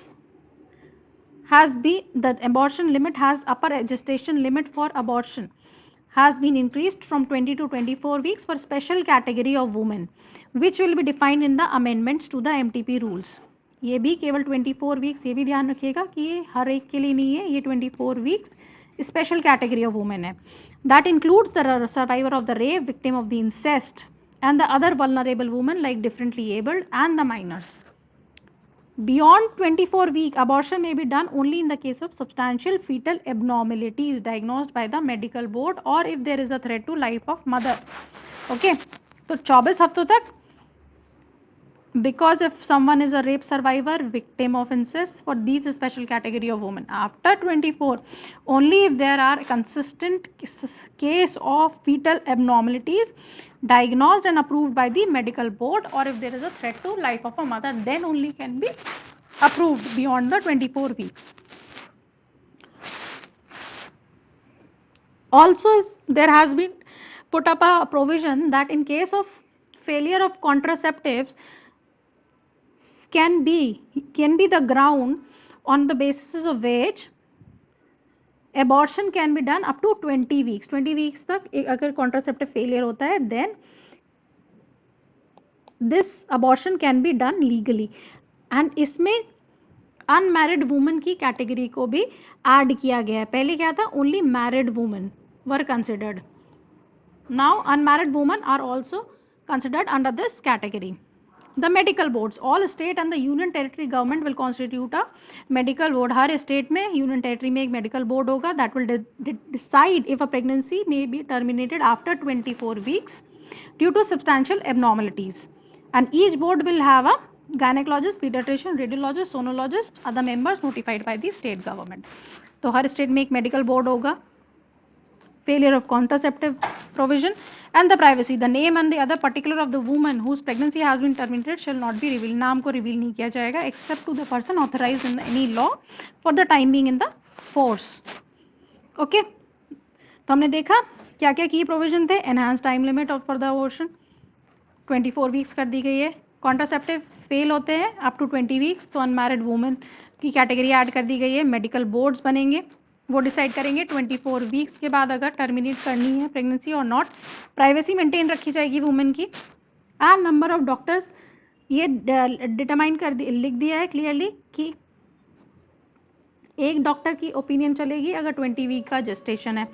has been the abortion limit has upper gestation limit for abortion has been increased from 20 to 24 weeks for special category of women which will be defined in the amendments to the MTP rules. ये भी केवल 24 weeks, ये भी ध्यान रखिएगा कि ये हर एक के लिए नहीं है, ये 24 weeks special category of women है. That includes the survivor of the rape, victim of the incest and the other vulnerable women like differently abled and the minors. Beyond 24 week, abortion may be done only in the case of substantial fetal abnormalities diagnosed by the medical board or if there is a threat to life of mother. Okay, तो 24 हफ्तों तक, because if someone is a rape survivor, victim of incest, for these special category of women. After 24, only if there are consistent case of fetal abnormalities diagnosed and approved by the medical board or if there is a threat to life of a mother, then only can be approved beyond the 24 weeks. Also, there has been put up a provision that in case of failure of contraceptives can be the ground on the basis of which abortion can be done up to 20 weeks. 20 weeks तक अगर contraceptive failure होता है, then this abortion can be done legally. and इसमें unmarried women की category को भी add किया गया है. पहले क्या था, only married women were considered. Now unmarried women are also considered under this category. The medical boards, all state and the union territory government will constitute a medical board. Her state में, union territory में एक medical board होगा that will decide if a pregnancy may be terminated after 24 weeks due to substantial abnormalities. And each board will have a gynecologist, pediatrician, radiologist, sonologist, other members notified by the state government. तो हर state में एक medical board होगा. Failure of contraceptive provision and the privacy, the name and the other particular of the woman whose pregnancy has been terminated shall not be revealed. नाम को reveal नहीं किया जाएगा except to the person authorized in any law for the time being in the force. Okay, तो हमने देखा क्या क्या की प्रोविजन थे. enhanced time limit for the abortion 24 weeks कर दी गई है. contraceptive फेल होते हैं up to 20 weeks, तो unmarried women की कैटेगरी ऐड कर दी गई है. मेडिकल बोर्ड्स बनेंगे, वो डिसाइड करेंगे 24 वीक्स के बाद अगर टर्मिनेट करनी है प्रेगनेंसी और नॉट. प्राइवेसी मेंटेन रखी जाएगी वुमेन की. एंड नंबर ऑफ डॉक्टर्स ये डिटरमाइन लिख दिया है क्लियरली कि एक डॉक्टर की ओपिनियन चलेगी अगर 20 वीक का जेस्टेशन है.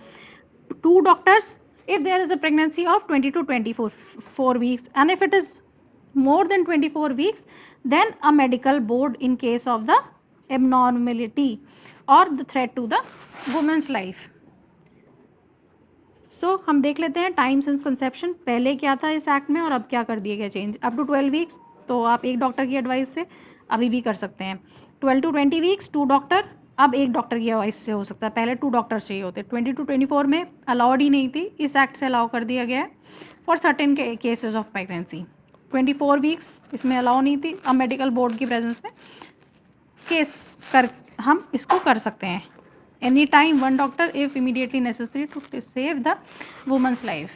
2 doctors if there is a pregnancy of 20 to 24 weeks, and if it is more than 24 weeks, then a medical board in case of the abnormality or the threat to the woman's life. So हम देख लेते हैं time since conception पहले क्या था इस act में और अब क्या कर दिया गया चेंज. अप टू 12 वीक्स तो आप एक डॉक्टर की एडवाइस से अभी भी कर सकते हैं. 12 to 20 वीक्स 2 डॉक्टर, अब एक डॉक्टर की एडवाइस से हो सकता है. पहले 2 डॉक्टर्स चाहिए होते. 20 to 24 में अलाउड ही नहीं थी, इस एक्ट से अलाउ कर दिया गया है for certain cases of pregnancy. 24 weeks इसमें अलाउ नहीं थी, अब मेडिकल बोर्ड की प्रेजेंस में केस कर हम इसको कर सकते हैं। Any time one doctor if immediately necessary to save the women's life,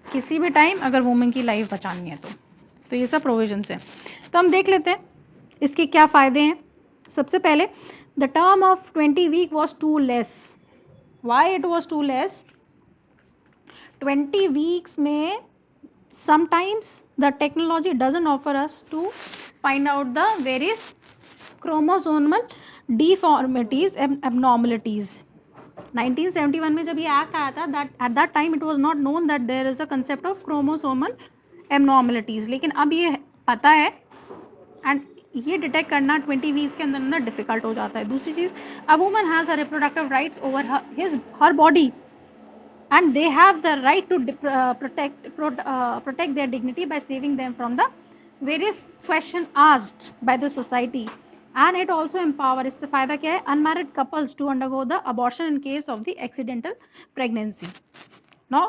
किसी भी टाइम अगर वुमेन की लाइफ बचानी है तो ये सब प्रोविजंस हैं। तो हम देख लेते हैं इसके क्या फायदे हैं। सबसे पहले the term of 20 week was too less. Why it was too less? 20 weeks में sometimes the technology doesn't offer us to find out the various chromosomal deformities and abnormalities. 1971 में जब ये एक्ट आया था, that at that time it was not known that there is a concept of chromosomal abnormalities, लेकिन अब ये पता है एंड ये डिटेक्ट करना 20 वीक्स के अंदर अंदर डिफिकल्ट हो जाता है। दूसरी चीज, a woman has a reproductive rights over her body and they have the right to protect their dignity by saving them from the various question asked by the society, and it also empower, इससे फायदा क्या है, unmarried couples to undergo the abortion in case of the accidental pregnancy. Now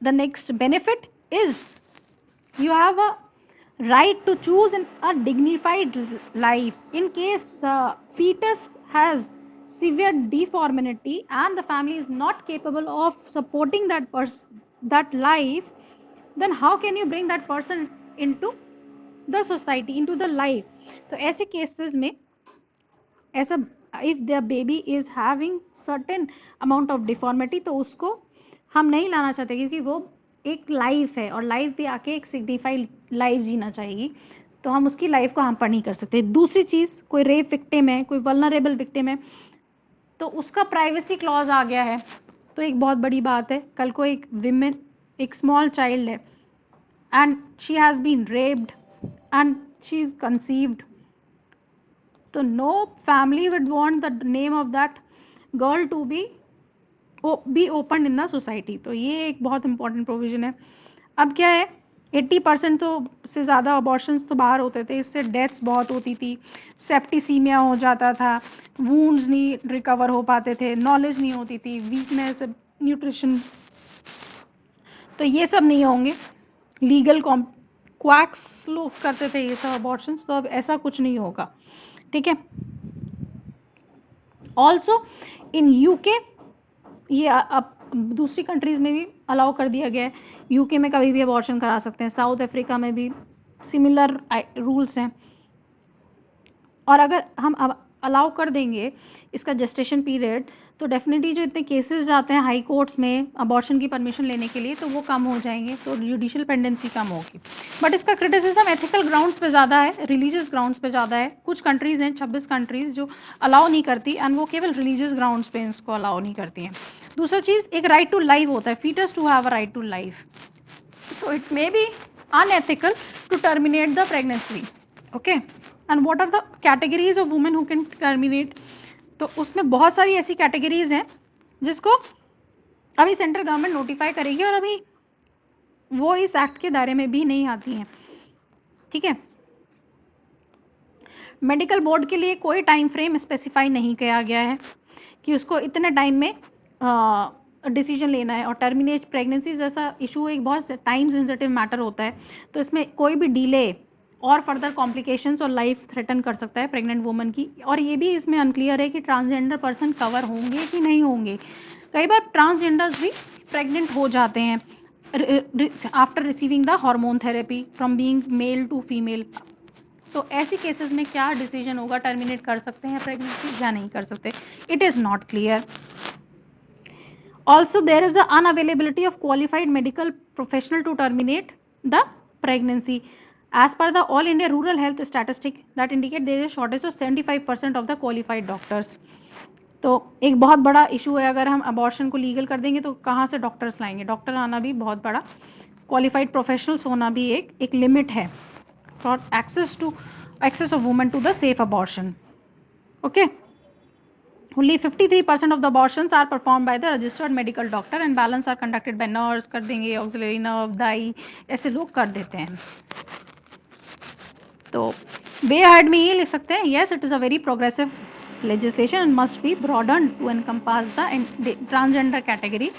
the next benefit is you have a right to choose a dignified life in case the fetus has severe deformity and the family is not capable of supporting that life, then how can you bring that person into the society, into the life? तो ऐसे cases में ऐसा if the baby is having certain amount of deformity तो उसको हम नहीं लाना चाहते, क्योंकि वो एक लाइफ है और लाइफ भी आके एक सिग्निफाइड लाइफ जीना चाहेगी, तो हम उसकी लाइफ को हम पर नहीं कर सकते। दूसरी चीज, कोई रेप विक्टिम है, कोई वल्नरेबल विक्टिम है, तो उसका प्राइवेसी क्लॉज आ गया है, तो एक बहुत बड़ी बात है। कल को एक विमेन, एक स्मॉल चाइल्ड है and she has been raped and she is conceived, तो no family would want the name of that girl to be open in the society. तो ये एक बहुत इंपॉर्टेंट प्रोविजन है। अब क्या है, 80% तो से ज़्यादा अबॉर्शंस तो बाहर होते थे, इससे डेथ्स बहुत होती थी, सेप्टिसीमिया हो जाता था, वूंड्स नहीं रिकवर हो पाते थे, नॉलेज नहीं होती थी, वीकनेस, न्यूट्रिशन, तो ये सब नहीं होंगे। लीगल क्वैक्स लोग करते थे ये सब अबॉर्शंस, तो अब ऐसा कुछ नहीं होगा, ठीक है। ऑल्सो इन यूके ये अब दूसरी कंट्रीज में भी अलाउ कर दिया गया है, यूके में कभी भी अबॉर्शन करा सकते हैं, साउथ अफ्रीका में भी सिमिलर रूल्स हैं। और अगर हम अलाउ कर देंगे इसका जेस्टेशन पीरियड, तो डेफिनेटली जो इतने केसेस जाते हैं हाई कोर्ट्स में अबॉर्शन की परमिशन लेने के लिए, तो वो कम हो जाएंगे, तो जुडिशियल पेंडेंसी कम होगी। बट इसका क्रिटिसिज्म एथिकल ग्राउंड्स पे ज़्यादा है, रिलीजियस ग्राउंड्स पे ज़्यादा है। कुछ कंट्रीज हैं, 26 कंट्रीज, जो अलाउ नहीं करती एंड वो केवल रिलीजियस ग्राउंड्स पे इसको अलाउ नहीं करती हैं। दूसरा चीज़, एक राइट टू लाइफ होता है, fetus to have a right to life, so it may be unethical to terminate the pregnancy, okay? And what are the categories of women who can terminate? तो उसमें बहुत सारी ऐसी कैटेगरीज हैं जिसको अभी सेंट्रल गवर्नमेंट नोटिफाई करेगी और अभी वो इस एक्ट के दायरे में भी नहीं आती हैं, ठीक है। मेडिकल बोर्ड के लिए कोई टाइम फ्रेम स्पेसिफाई नहीं किया गया है कि उसको इतने टाइम में डिसीजन लेना है। और टर्मिनेट प्रेगनेंसी जैसा इशू एक बहुत टाइम सेंसिटिव मैटर होता है, तो इसमें कोई भी डिले और फर्दर कॉम्प्लिकेशंस और लाइफ थ्रेटन कर सकता है प्रेग्नेंट वुमन की। और ये भी इसमें अनक्लियर है कि ट्रांसजेंडर पर्सन कवर होंगे कि नहीं होंगे। कई बार ट्रांसजेंडर्स भी प्रेग्नेंट हो जाते हैं after receiving the hormone therapy from being male to female. तो ऐसी केसेस में क्या डिसीजन होगा, टर्मिनेट कर सकते हैं प्रेगनेंसी या नहीं कर सकते, it is not clear. Also, there is the unavailability of qualified medical professional to terminate the pregnancy. As per the All India Rural Health Statistic, that indicate there is a shortage of 75% of the qualified doctors. तो एक बहुत बड़ा issue है, अगर हम abortion को legal कर देंगे तो कहाँ से डॉक्टर्स लाएंगे? डॉक्टर आना भी बहुत बड़ा, क्वालिफाइड प्रोफेशनल्स होना भी एक लिमिट है for access of women to the safe abortion, okay. Only 53% of the abortions are performed by the registered medical doctor and balance are conducted by nurse, कर देंगे auxiliary nerve, दाई, ऐसे लोग कर देते हैं। तो वे हेड में ये लिख सकते हैं, yes it is a very progressive legislation and must be broadened to encompass the transgender category.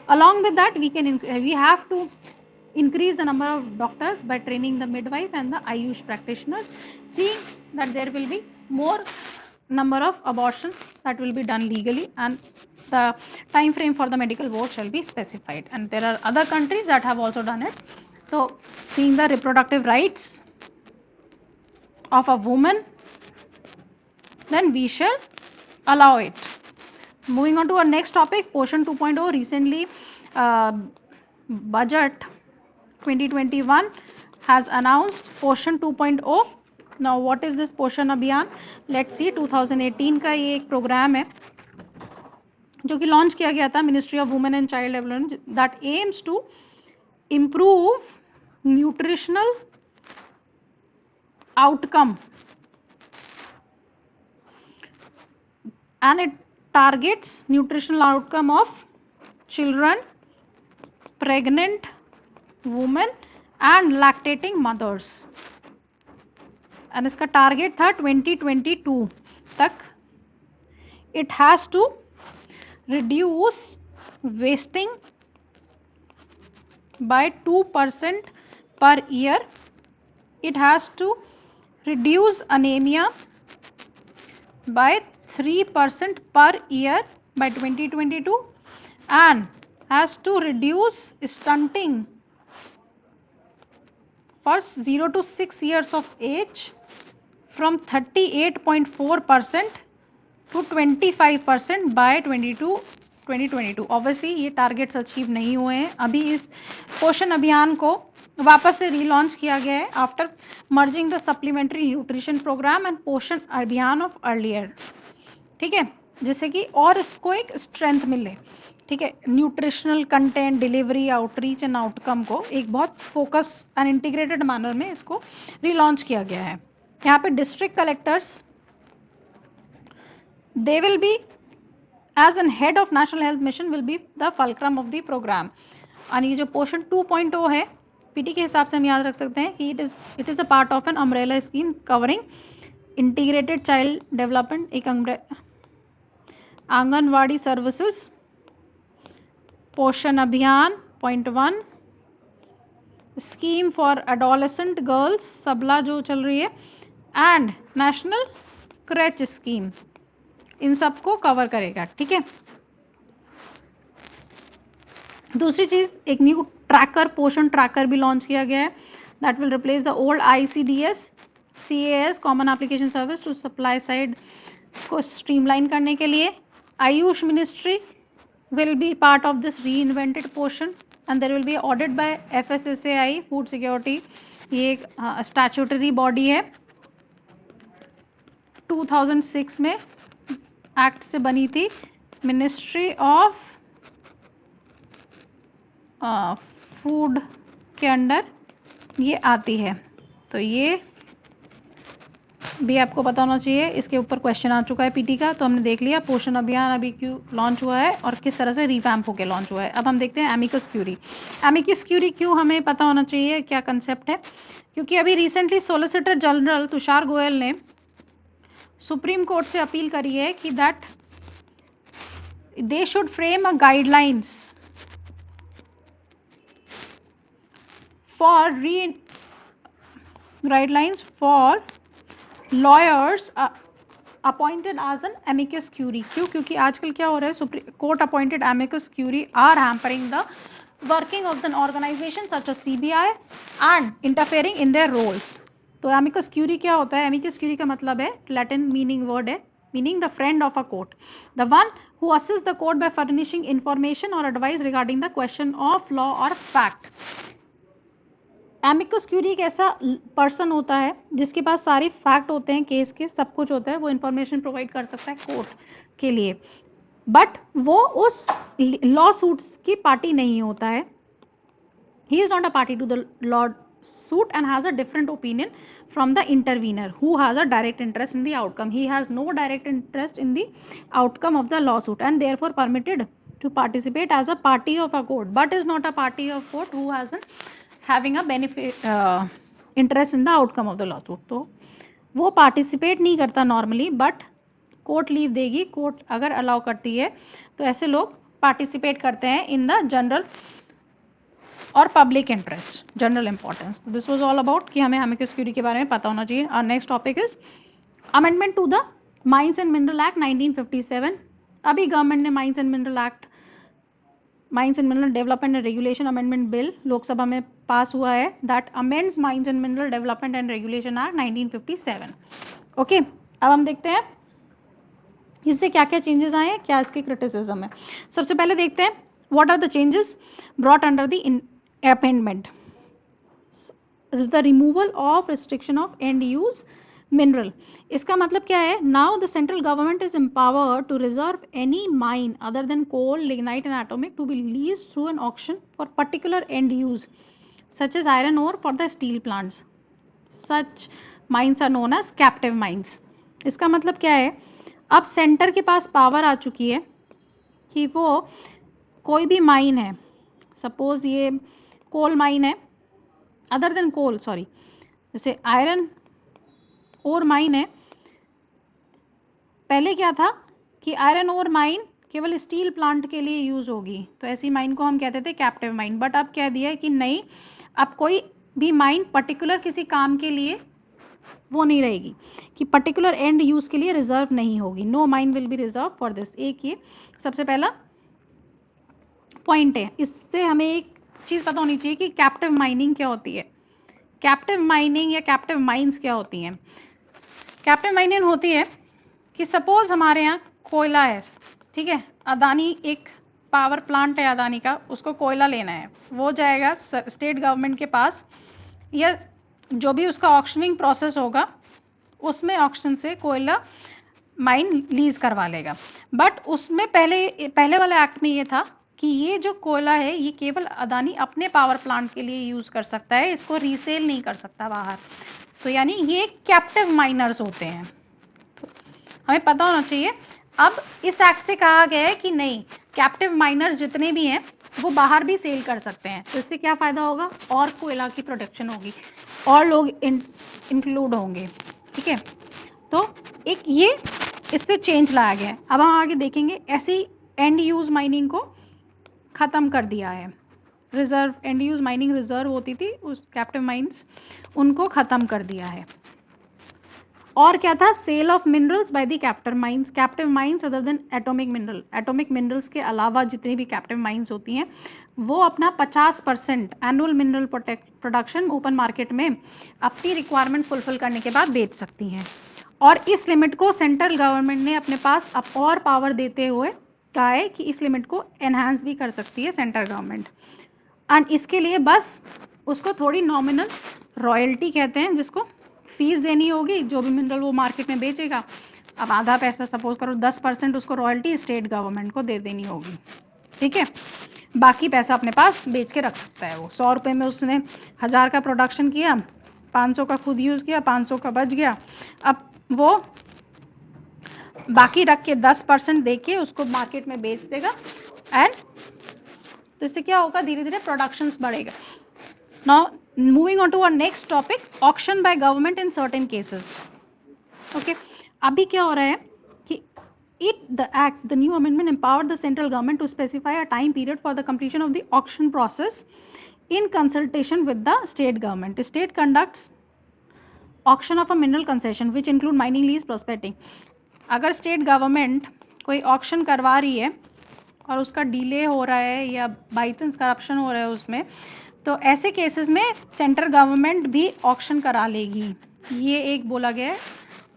Along with that, we have to increase the number of doctors by training the midwife and the Ayush practitioners, seeing that there will be more number of abortions that will be done legally, and the time frame for the medical board shall be specified. And there are other countries that have also done it. So seeing the reproductive rights of a woman, then we shall allow it. Moving on to our next topic, Poshan 2.0. Recently, budget 2021 has announced Poshan 2.0. Now what is this Poshan Abhiyan? Let's see. 2018 का ये एक programme है जो कि launch किया गया था ministry of women and child development, that aims to improve nutritional outcome, and it targets nutritional outcome of children, pregnant women and lactating mothers. and इसका टारगेट था 2022 तक. it has to reduce wasting by 2% per year. It has to reduce anemia by 3% per year by 2022 and has to reduce stunting for 0 to 6 years of age from 38.4% to 25% by 2022. Obviously ये targets achieve नहीं हुए हैं. अभी इस पोषण अभियान को वापस से रीलॉन्च किया गया है after merging the supplementary nutrition programme and Poshan Abhiyaan of earlier. ठीक है, जिससे कि और इसको एक स्ट्रेंथ मिले. ठीक है, nutritional content, delivery, outreach and outcome को एक बहुत फोकस एंड इंटीग्रेटेड मैनर में इसको रीलॉन्च किया गया है. यहाँ पे district collectors they will be as an head of national health mission will be the fulcrum of the program. और ये जो पोषण 2.0 है पीटी के हिसाब से हम याद रख सकते हैं कि it is a part of an umbrella scheme covering integrated child development. एक आंगनवाड़ी सर्विसेज, पोषण अभियान .1, स्कीम फॉर एडोलेसेंट गर्ल्स सबला जो चल रही है, एंड नेशनल क्रेच स्कीम, इन सबको कवर करेगा. ठीक है, दूसरी चीज एक न्यू ट्रैकर, पोषण ट्रैकर भी लॉन्च किया गया है. That will replace the old ICDS CAS common application service to supply side को स्ट्रीमलाइन करने के लिए. Ayush ministry will be part of this reinvented Poshan and there will be audit by FSSAI food security. ये एक statutory body है, 2006 में act से बनी थी. मिनिस्ट्री ऑफ फूड के अंडर ये आती है. तो ये भी आपको पता होना चाहिए. इसके ऊपर क्वेश्चन आ चुका है पीटी का, तो हमने देख लिया पोषण अभियान अभी क्यों लॉन्च हुआ है और किस तरह से रिवैम्प होकर लॉन्च हुआ है. अब हम देखते हैं एमिकस क्यूरी. एमिकस क्यूरी क्यों हमें पता होना चाहिए, क्या कंसेप्ट है? क्योंकि अभी recently solicitor general Tushar Goyal ने सुप्रीम कोर्ट से अपील करी है कि that they should frame a guidelines for guidelines for lawyers appointed as an amicus curiae. क्यों? क्योंकि आजकल क्या हो रहा है, court appointed amicus curiae are hampering the working of the organisation such as CBI and interfering in their roles. तो amicus curiae क्या होता है? एमिकस क्यूरी का मतलब है, लैटिन मीनिंग वर्ड है, meaning the friend of a court, the one who assist the court by furnishing information और advice regarding the question of law और फैक्ट. एमिकस क्यूरी एक ऐसा पर्सन होता है जिसके पास सारे फैक्ट होते हैं, केस के सब कुछ होता है, वो इंफॉर्मेशन प्रोवाइड कर सकता है कोर्ट के लिए, बट वो उस लॉ सूट्स की पार्टी नहीं होता है. He is not a party to the law suit and has a different opinion from the intervener who has a direct interest in the outcome. He has no direct interest in the outcome of the lawsuit and therefore permitted to participate as a party of a court, but is not a party of court who has having a benefit interest in the outcome of the lawsuit. तो वो participate नहीं करता normally, but court leave देगी, court अगर allow करती है तो ऐसे लोग participate करते हैं in the general और public interest, general importance. This was all about कि हमें एमिकस क्यूरी के बारे में पता होना चाहिए. और next topic is amendment to the mines and mineral act 1957, अभी गवर्नमेंट ने mines and mineral act, mines and mineral development and regulation amendment bill Lok Sabha में पास हुआ है, that amends mines and mineral development and regulation act 1957। Okay, अब हम देखते हैं इससे क्या क्या चेंजेस आए हैं, क्या इसके क्रिटिसिज्म है। सबसे पहले देखते हैं what are the changes brought under the amendment. The removal of restriction of end use mineral, इसका मतलब क्या है, now the central government is empowered to reserve any mine other than coal, lignite and atomic to be leased through an auction for particular end use such as iron ore for the steel plants, such mines are known as captive mines. इसका मतलब क्या है, अब centre के पास power आ चुकी है कि वो कोई भी माइन है, सपोज ये कोल माइन है, अदर देन कोल सॉरी, जैसे आयरन ओर माइन है, पहले क्या था कि आयरन ओर माइन केवल स्टील प्लांट के लिए यूज होगी, तो ऐसी माइन को हम कहते थे कैप्टिव माइन। बट अब कह दिया है कि नहीं, अब कोई भी माइन पर्टिकुलर किसी काम के लिए वो नहीं रहेगी, कि पर्टिकुलर एंड यूज के लिए रिजर्व नहीं होगी, no mine will be reserve for this. एक ये सबसे पहला पॉइंट है। इससे हमें एक चीज पता होनी चाहिए कि कैप्टिव माइनिंग क्या होती है, कैप्टिव माइनिंग या कैप्टिव माइंस क्या होती हैं। कैप्टिव माइनिंग होती है कि सपोज हमारे यहाँ कोयला है, ठीक है, अदानी एक पावर प्लांट है अदानी का, उसको कोयला लेना है, वो जाएगा स्टेट गवर्नमेंट के पास, या जो भी उसका ऑक्शनिंग प्रोसेस होगा उसमें ऑक्शन से कोयला माइन लीज करवा लेगा। बट उसमें पहले वाले एक्ट में ये था कि ये जो कोयला है ये केवल अदानी अपने पावर प्लांट के लिए यूज कर सकता है, इसको रीसेल नहीं कर सकता बाहर, तो यानी ये कैप्टिव माइनर्स होते हैं, तो हमें पता होना चाहिए। अब इस एक्ट से कहा गया है कि नहीं, कैप्टिव माइनर्स जितने भी हैं वो बाहर भी सेल कर सकते हैं, तो इससे क्या फायदा होगा, और कोयला की प्रोडक्शन होगी, और लोग इंक्लूड होंगे, ठीक है। तो एक ये इससे चेंज लाया गया है। अब हम आगे देखेंगे, ऐसी एंड यूज माइनिंग को खत्म कर दिया है, reserve and use mining reserve होती थी उस कैप्टिव माइंस, उनको खत्म कर दिया है। और क्या था, sale of minerals by the captive mines other than atomic mineral, atomic minerals के अलावा जितनी भी कैप्टिव माइंस होती हैं वो अपना 50% annual mineral production open market में अपनी रिक्वायरमेंट फुलफिल करने के बाद बेच सकती हैं। और इस लिमिट को सेंट्रल गवर्नमेंट ने अपने पास अब और पावर देते हुए कहा है कि इस लिमिट को एनहांस भी कर सकती है सेंट्रल गवर्नमेंट, एंड इसके लिए बस उसको थोड़ी नॉमिनल रॉयल्टी कहते हैं, जिसको फीस देनी होगी, जो भी मिनरल वो मार्केट में बेचेगा। अब आधा पैसा सपोज करो 10% उसको रॉयल्टी स्टेट गवर्नमेंट को दे देनी होगी, ठीक है, बाकी पैसा अपने पास बेच के रख सकता है वो। 100 रुपये में उसने 1000 का प्रोडक्शन किया, 500 का खुद यूज किया, 500 का बच गया, अब वो बाकी रख के 10% दे के उसको मार्केट में बेच देगा, एंड तो इससे क्या होगा, धीरे धीरे प्रोडक्शन बढ़ेगा। Now moving on to our next topic, auction by government in certain cases. Okay, अभी क्या हो रहा है कि the new amendment empowered the central government to specify a time period for the completion of the auction process in consultation with the state government. State conducts auction of a mineral concession which include mining lease prospecting. अगर state government कोई auction करवा रही है और उसका delay हो रहा है या बाई चांस करप्शन हो रहा है उसमें, तो ऐसे केसेस में सेंट्रल गवर्नमेंट भी ऑक्शन करा लेगी, ये एक बोला गया है।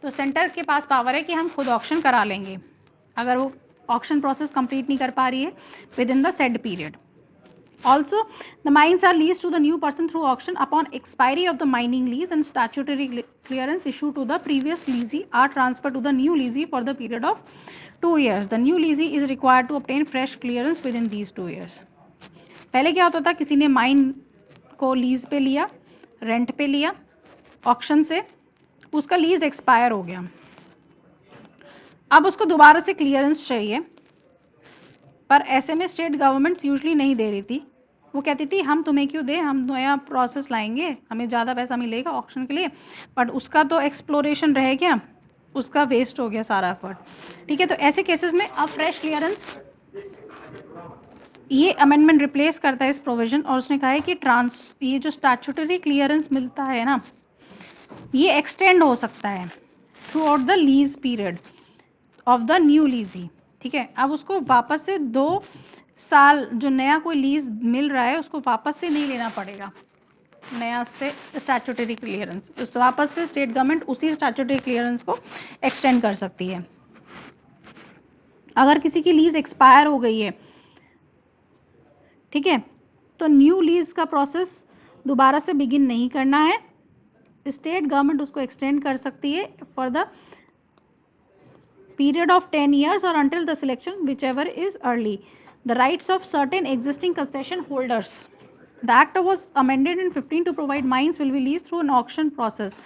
तो सेंटर के पास पावर है कि हम खुद ऑक्शन करा लेंगे अगर वो ऑक्शन प्रोसेस कंप्लीट नहीं कर पा रही है with in the said period. Also, the mines are leased to the new person through auction upon expiry of the mining lease, and statutory clearance issued to the previous leasee are transferred to the new leasee for the period of 2 years. The new leasee is required to obtain fresh clearance within these 2 years. पहले क्या होता था, किसी ने mine को lease पे लिया, rent पे लिया ऑक्शन से, उसका लीज एक्सपायर हो गया, अब उसको दोबारा से क्लियरेंस चाहिए, पर ऐसे में स्टेट गवर्नमेंट यूजुअली नहीं दे रही थी, वो कहती थी हम तुम्हें क्यों दे, हम नया प्रोसेस लाएंगे, हमें ज़्यादा पैसा मिलेगा ऑक्शन के लिए, बट उसका तो एक्सप्लोरेशन रह गया, उसका वेस्ट हो गया सारा एफर्ट, ठीक है। तो ऐसे केसेस में अब फ्रेश क्लियरेंस, ये अमेंडमेंट रिप्लेस करता है इस प्रोविजन, और उसने कहा है कि ये जो स्टैट्यूटरी क्लियरेंस मिलता है ना, ये एक्सटेंड हो सकता है throughout the lease period, of the new lessee. ठीक है, अब उसको वापस से 2 साल जो नया कोई लीज मिल रहा है उसको वापस से नहीं लेना पड़ेगा, नया से स्टैट्यूटरी क्लियरेंस, उस वापस से स्टेट गवर्नमेंट उसी स्टैट्यूटरी क्लियरेंस को एक्सटेंड कर सकती है। अगर किसी की लीज एक्सपायर हो गई है, ठीक है, तो न्यू लीज का प्रोसेस दोबारा से बिगिन नहीं करना है, स्टेट गवर्नमेंट उसको एक्सटेंड कर सकती है for the period of 10 years or until the selection whichever is early. The rights of certain existing concession holders. The act was amended in 15 to provide mines will be leased through an auction process.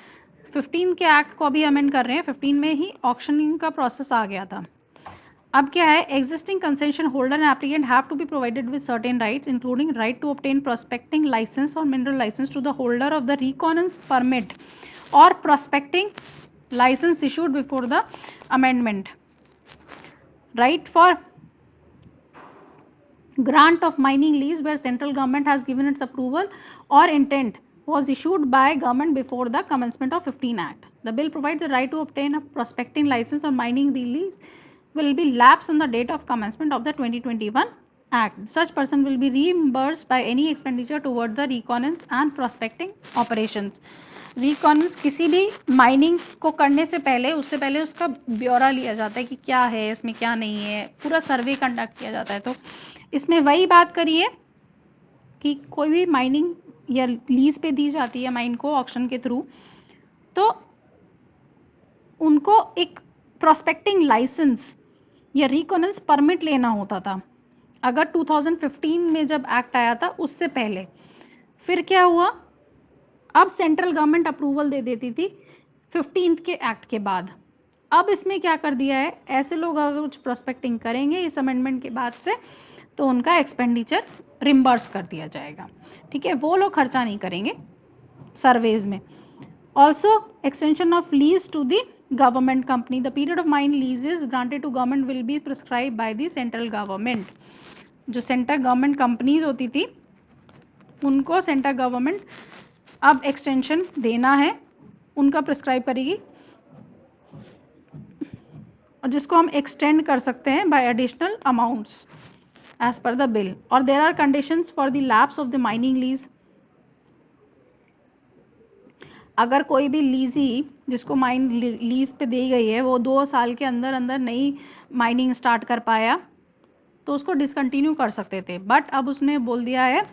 15 के act को अभी amend कर रहे हैं, 15 में ही auctioning का process आ गया था। अब क्या है, existing concession holder and applicant have to be provided with certain rights including right to obtain prospecting license और mineral license to the holder of the reconnaissance permit और prospecting license issued before the amendment. Right for grant of mining lease where central government has given its approval or intent was issued by government before the commencement of 15 Act. The bill provides the right to obtain a prospecting license or mining lease will be lapsed on the date of commencement of the 2021 Act. Such person will be reimbursed by any expenditure towards the reconnaissance and prospecting operations. रिकॉनेंस किसी भी mining को करने से पहले, उससे पहले उसका ब्यौरा लिया जाता है कि क्या है इसमें क्या नहीं है, पूरा सर्वे कंडक्ट किया जाता है। तो इसमें वही बात करिए कि कोई भी माइनिंग या लीज पे दी जाती है माइन को ऑक्शन के थ्रू, तो उनको एक प्रोस्पेक्टिंग लाइसेंस या रिकॉनेंस परमिट लेना होता था अगर 2015 में जब एक्ट आया था उससे पहले। फिर क्या हुआ, अब सेंट्रल गवर्नमेंट अप्रूवल दे देती थी 15th के एक्ट के बाद। अब इसमें क्या कर दिया है, ऐसे लोग अगर कुछ प्रोस्पेक्टिंग करेंगे इस अमेंडमेंट के बाद से तो उनका एक्सपेंडिचर रिम्बर्स कर दिया जाएगा। ठीक है, वो लोग खर्चा नहीं करेंगे सर्वेज में। Also extension of lease to the government company, the period of mine leases granted to government will be prescribe by the central government. जो सेंट्रल गवर्नमेंट कंपनीज होती थी उनको सेंट्रल गवर्नमेंट अब एक्सटेंशन देना है, उनका प्रिस्क्राइब करेगी और जिसको हम एक्सटेंड कर सकते हैं by additional amounts as per the bill. और there are conditions for the lapse of the mining lease. अगर कोई भी लीजी जिसको माइन लीज पे दी गई है वो 2 साल के अंदर अंदर नई माइनिंग स्टार्ट कर पाया तो उसको डिसकंटिन्यू कर सकते थे, बट अब उसने बोल दिया है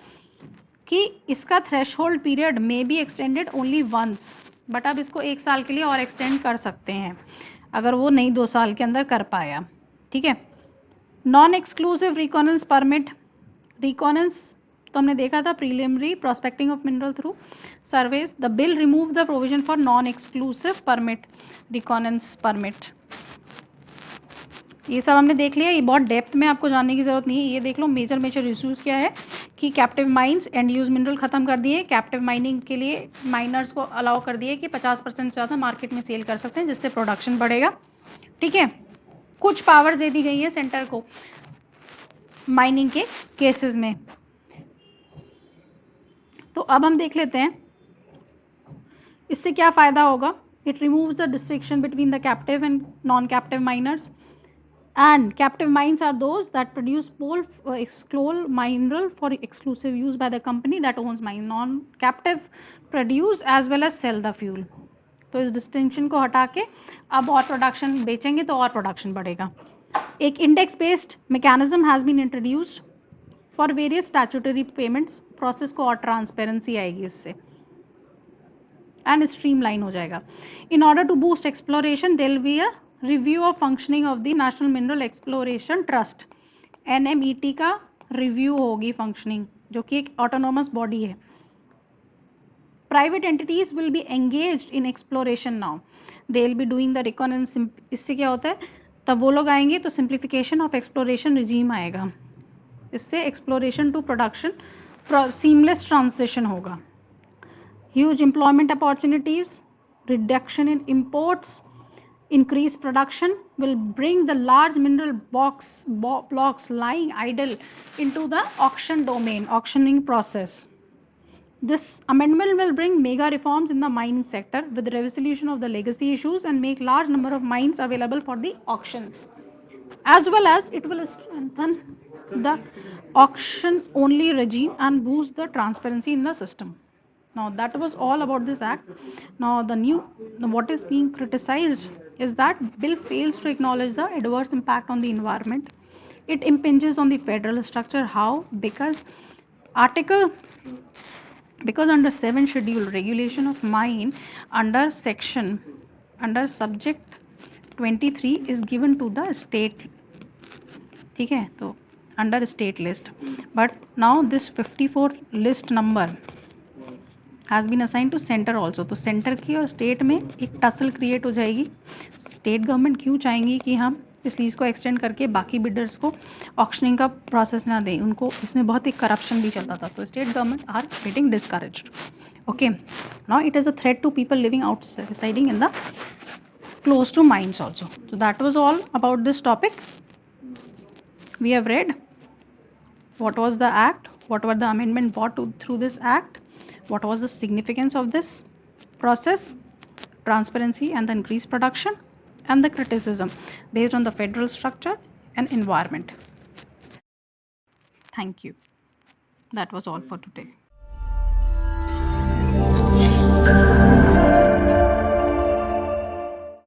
कि इसका threshold period may be extended only once, but अब इसको 1 साल के लिए और एक्सटेंड कर सकते हैं अगर वो नहीं 2 साल के अंदर कर पाया। ठीक है, non exclusive reconnaissance permit. Reconnaissance तो हमने देखा था preliminary prospecting of mineral through surveys. The bill remove the provision for non exclusive permit reconnaissance permit. ये सब हमने देख लिया, ये बहुत डेप्थ में आपको जानने की जरूरत नहीं है। ये देख लो मेजर इश्यूज क्या है कि captive mines and use mineral खत्म कर दिए, कैप्टिव माइनिंग के लिए माइनर्स को अलाउ कर दिए कि 50% से ज़्यादा मार्केट में सेल कर सकते हैं जिससे प्रोडक्शन बढ़ेगा। ठीक है, कुछ पावर्स दे दी गई है सेंटर को माइनिंग के केसेस में। तो अब हम देख लेते हैं इससे क्या फायदा होगा। It removes the distinction between the captive and non captive miners. And captive mines are those that produce pole exclol mineral for exclusive use by the company that owns mine. Non-captive produce as well as sell the fuel. तो इस distinction को हटा के अब और production बेचेंगे तो और प्रोडक्शन बढ़ेगा। एक index based mechanism has been introduced for various statutory payments. Process को और ट्रांसपेरेंसी आएगी इससे एंड स्ट्रीमलाइन हो जाएगा। In order to boost exploration there will be a review of functioning of the national mineral exploration trust. NMET का review होगी functioning, जो कि एक ऑटोनोमस बॉडी है। Private entities will be engaged in exploration now, they will be doing the reconnaissance. इससे क्या होता है, तब वो लोग आएंगे तो सिंप्लीफिकेशन ऑफ एक्सप्लोरेशन रिजीम आएगा, इससे exploration to production seamless transition होगा। Huge employment opportunities, reduction in imports, increased production will bring the large mineral blocks lying idle into the auction domain, auctioning process. This amendment will bring mega reforms in the mining sector with the resolution of the legacy issues and make large number of mines available for the auctions. As well as it will strengthen the auction only regime and boost the transparency in the system. Now that was all about this act. Now what is being criticized is that bill fails to acknowledge the adverse impact on the environment. It impinges on the federal structure. How? Article because under 7 schedule regulation of mine under subject 23 is given to the state. ठीक है, तो under state list, but now this 54 list number has been assigned to center also. तो centre की और state में एक tussle create हो जाएगी. स्टेट गवर्नमेंट क्यों चाहेंगी कि हम इस लीज को एक्सटेंड करके बाकी बिडर्स को ऑक्शनिंग का प्रोसेस ना दें. उनको इसमें बहुत ही करप्शन भी चलता था, तो state government are getting discouraged. Okay, now it is a threat to people living outsiding in the close to mines also. So that was all about this topic. We have read what was the act, what were the amendment brought through this act, what was the significance of this process, transparency and the increased production, and the criticism based on the federal structure and environment. Thank you. That was all for today.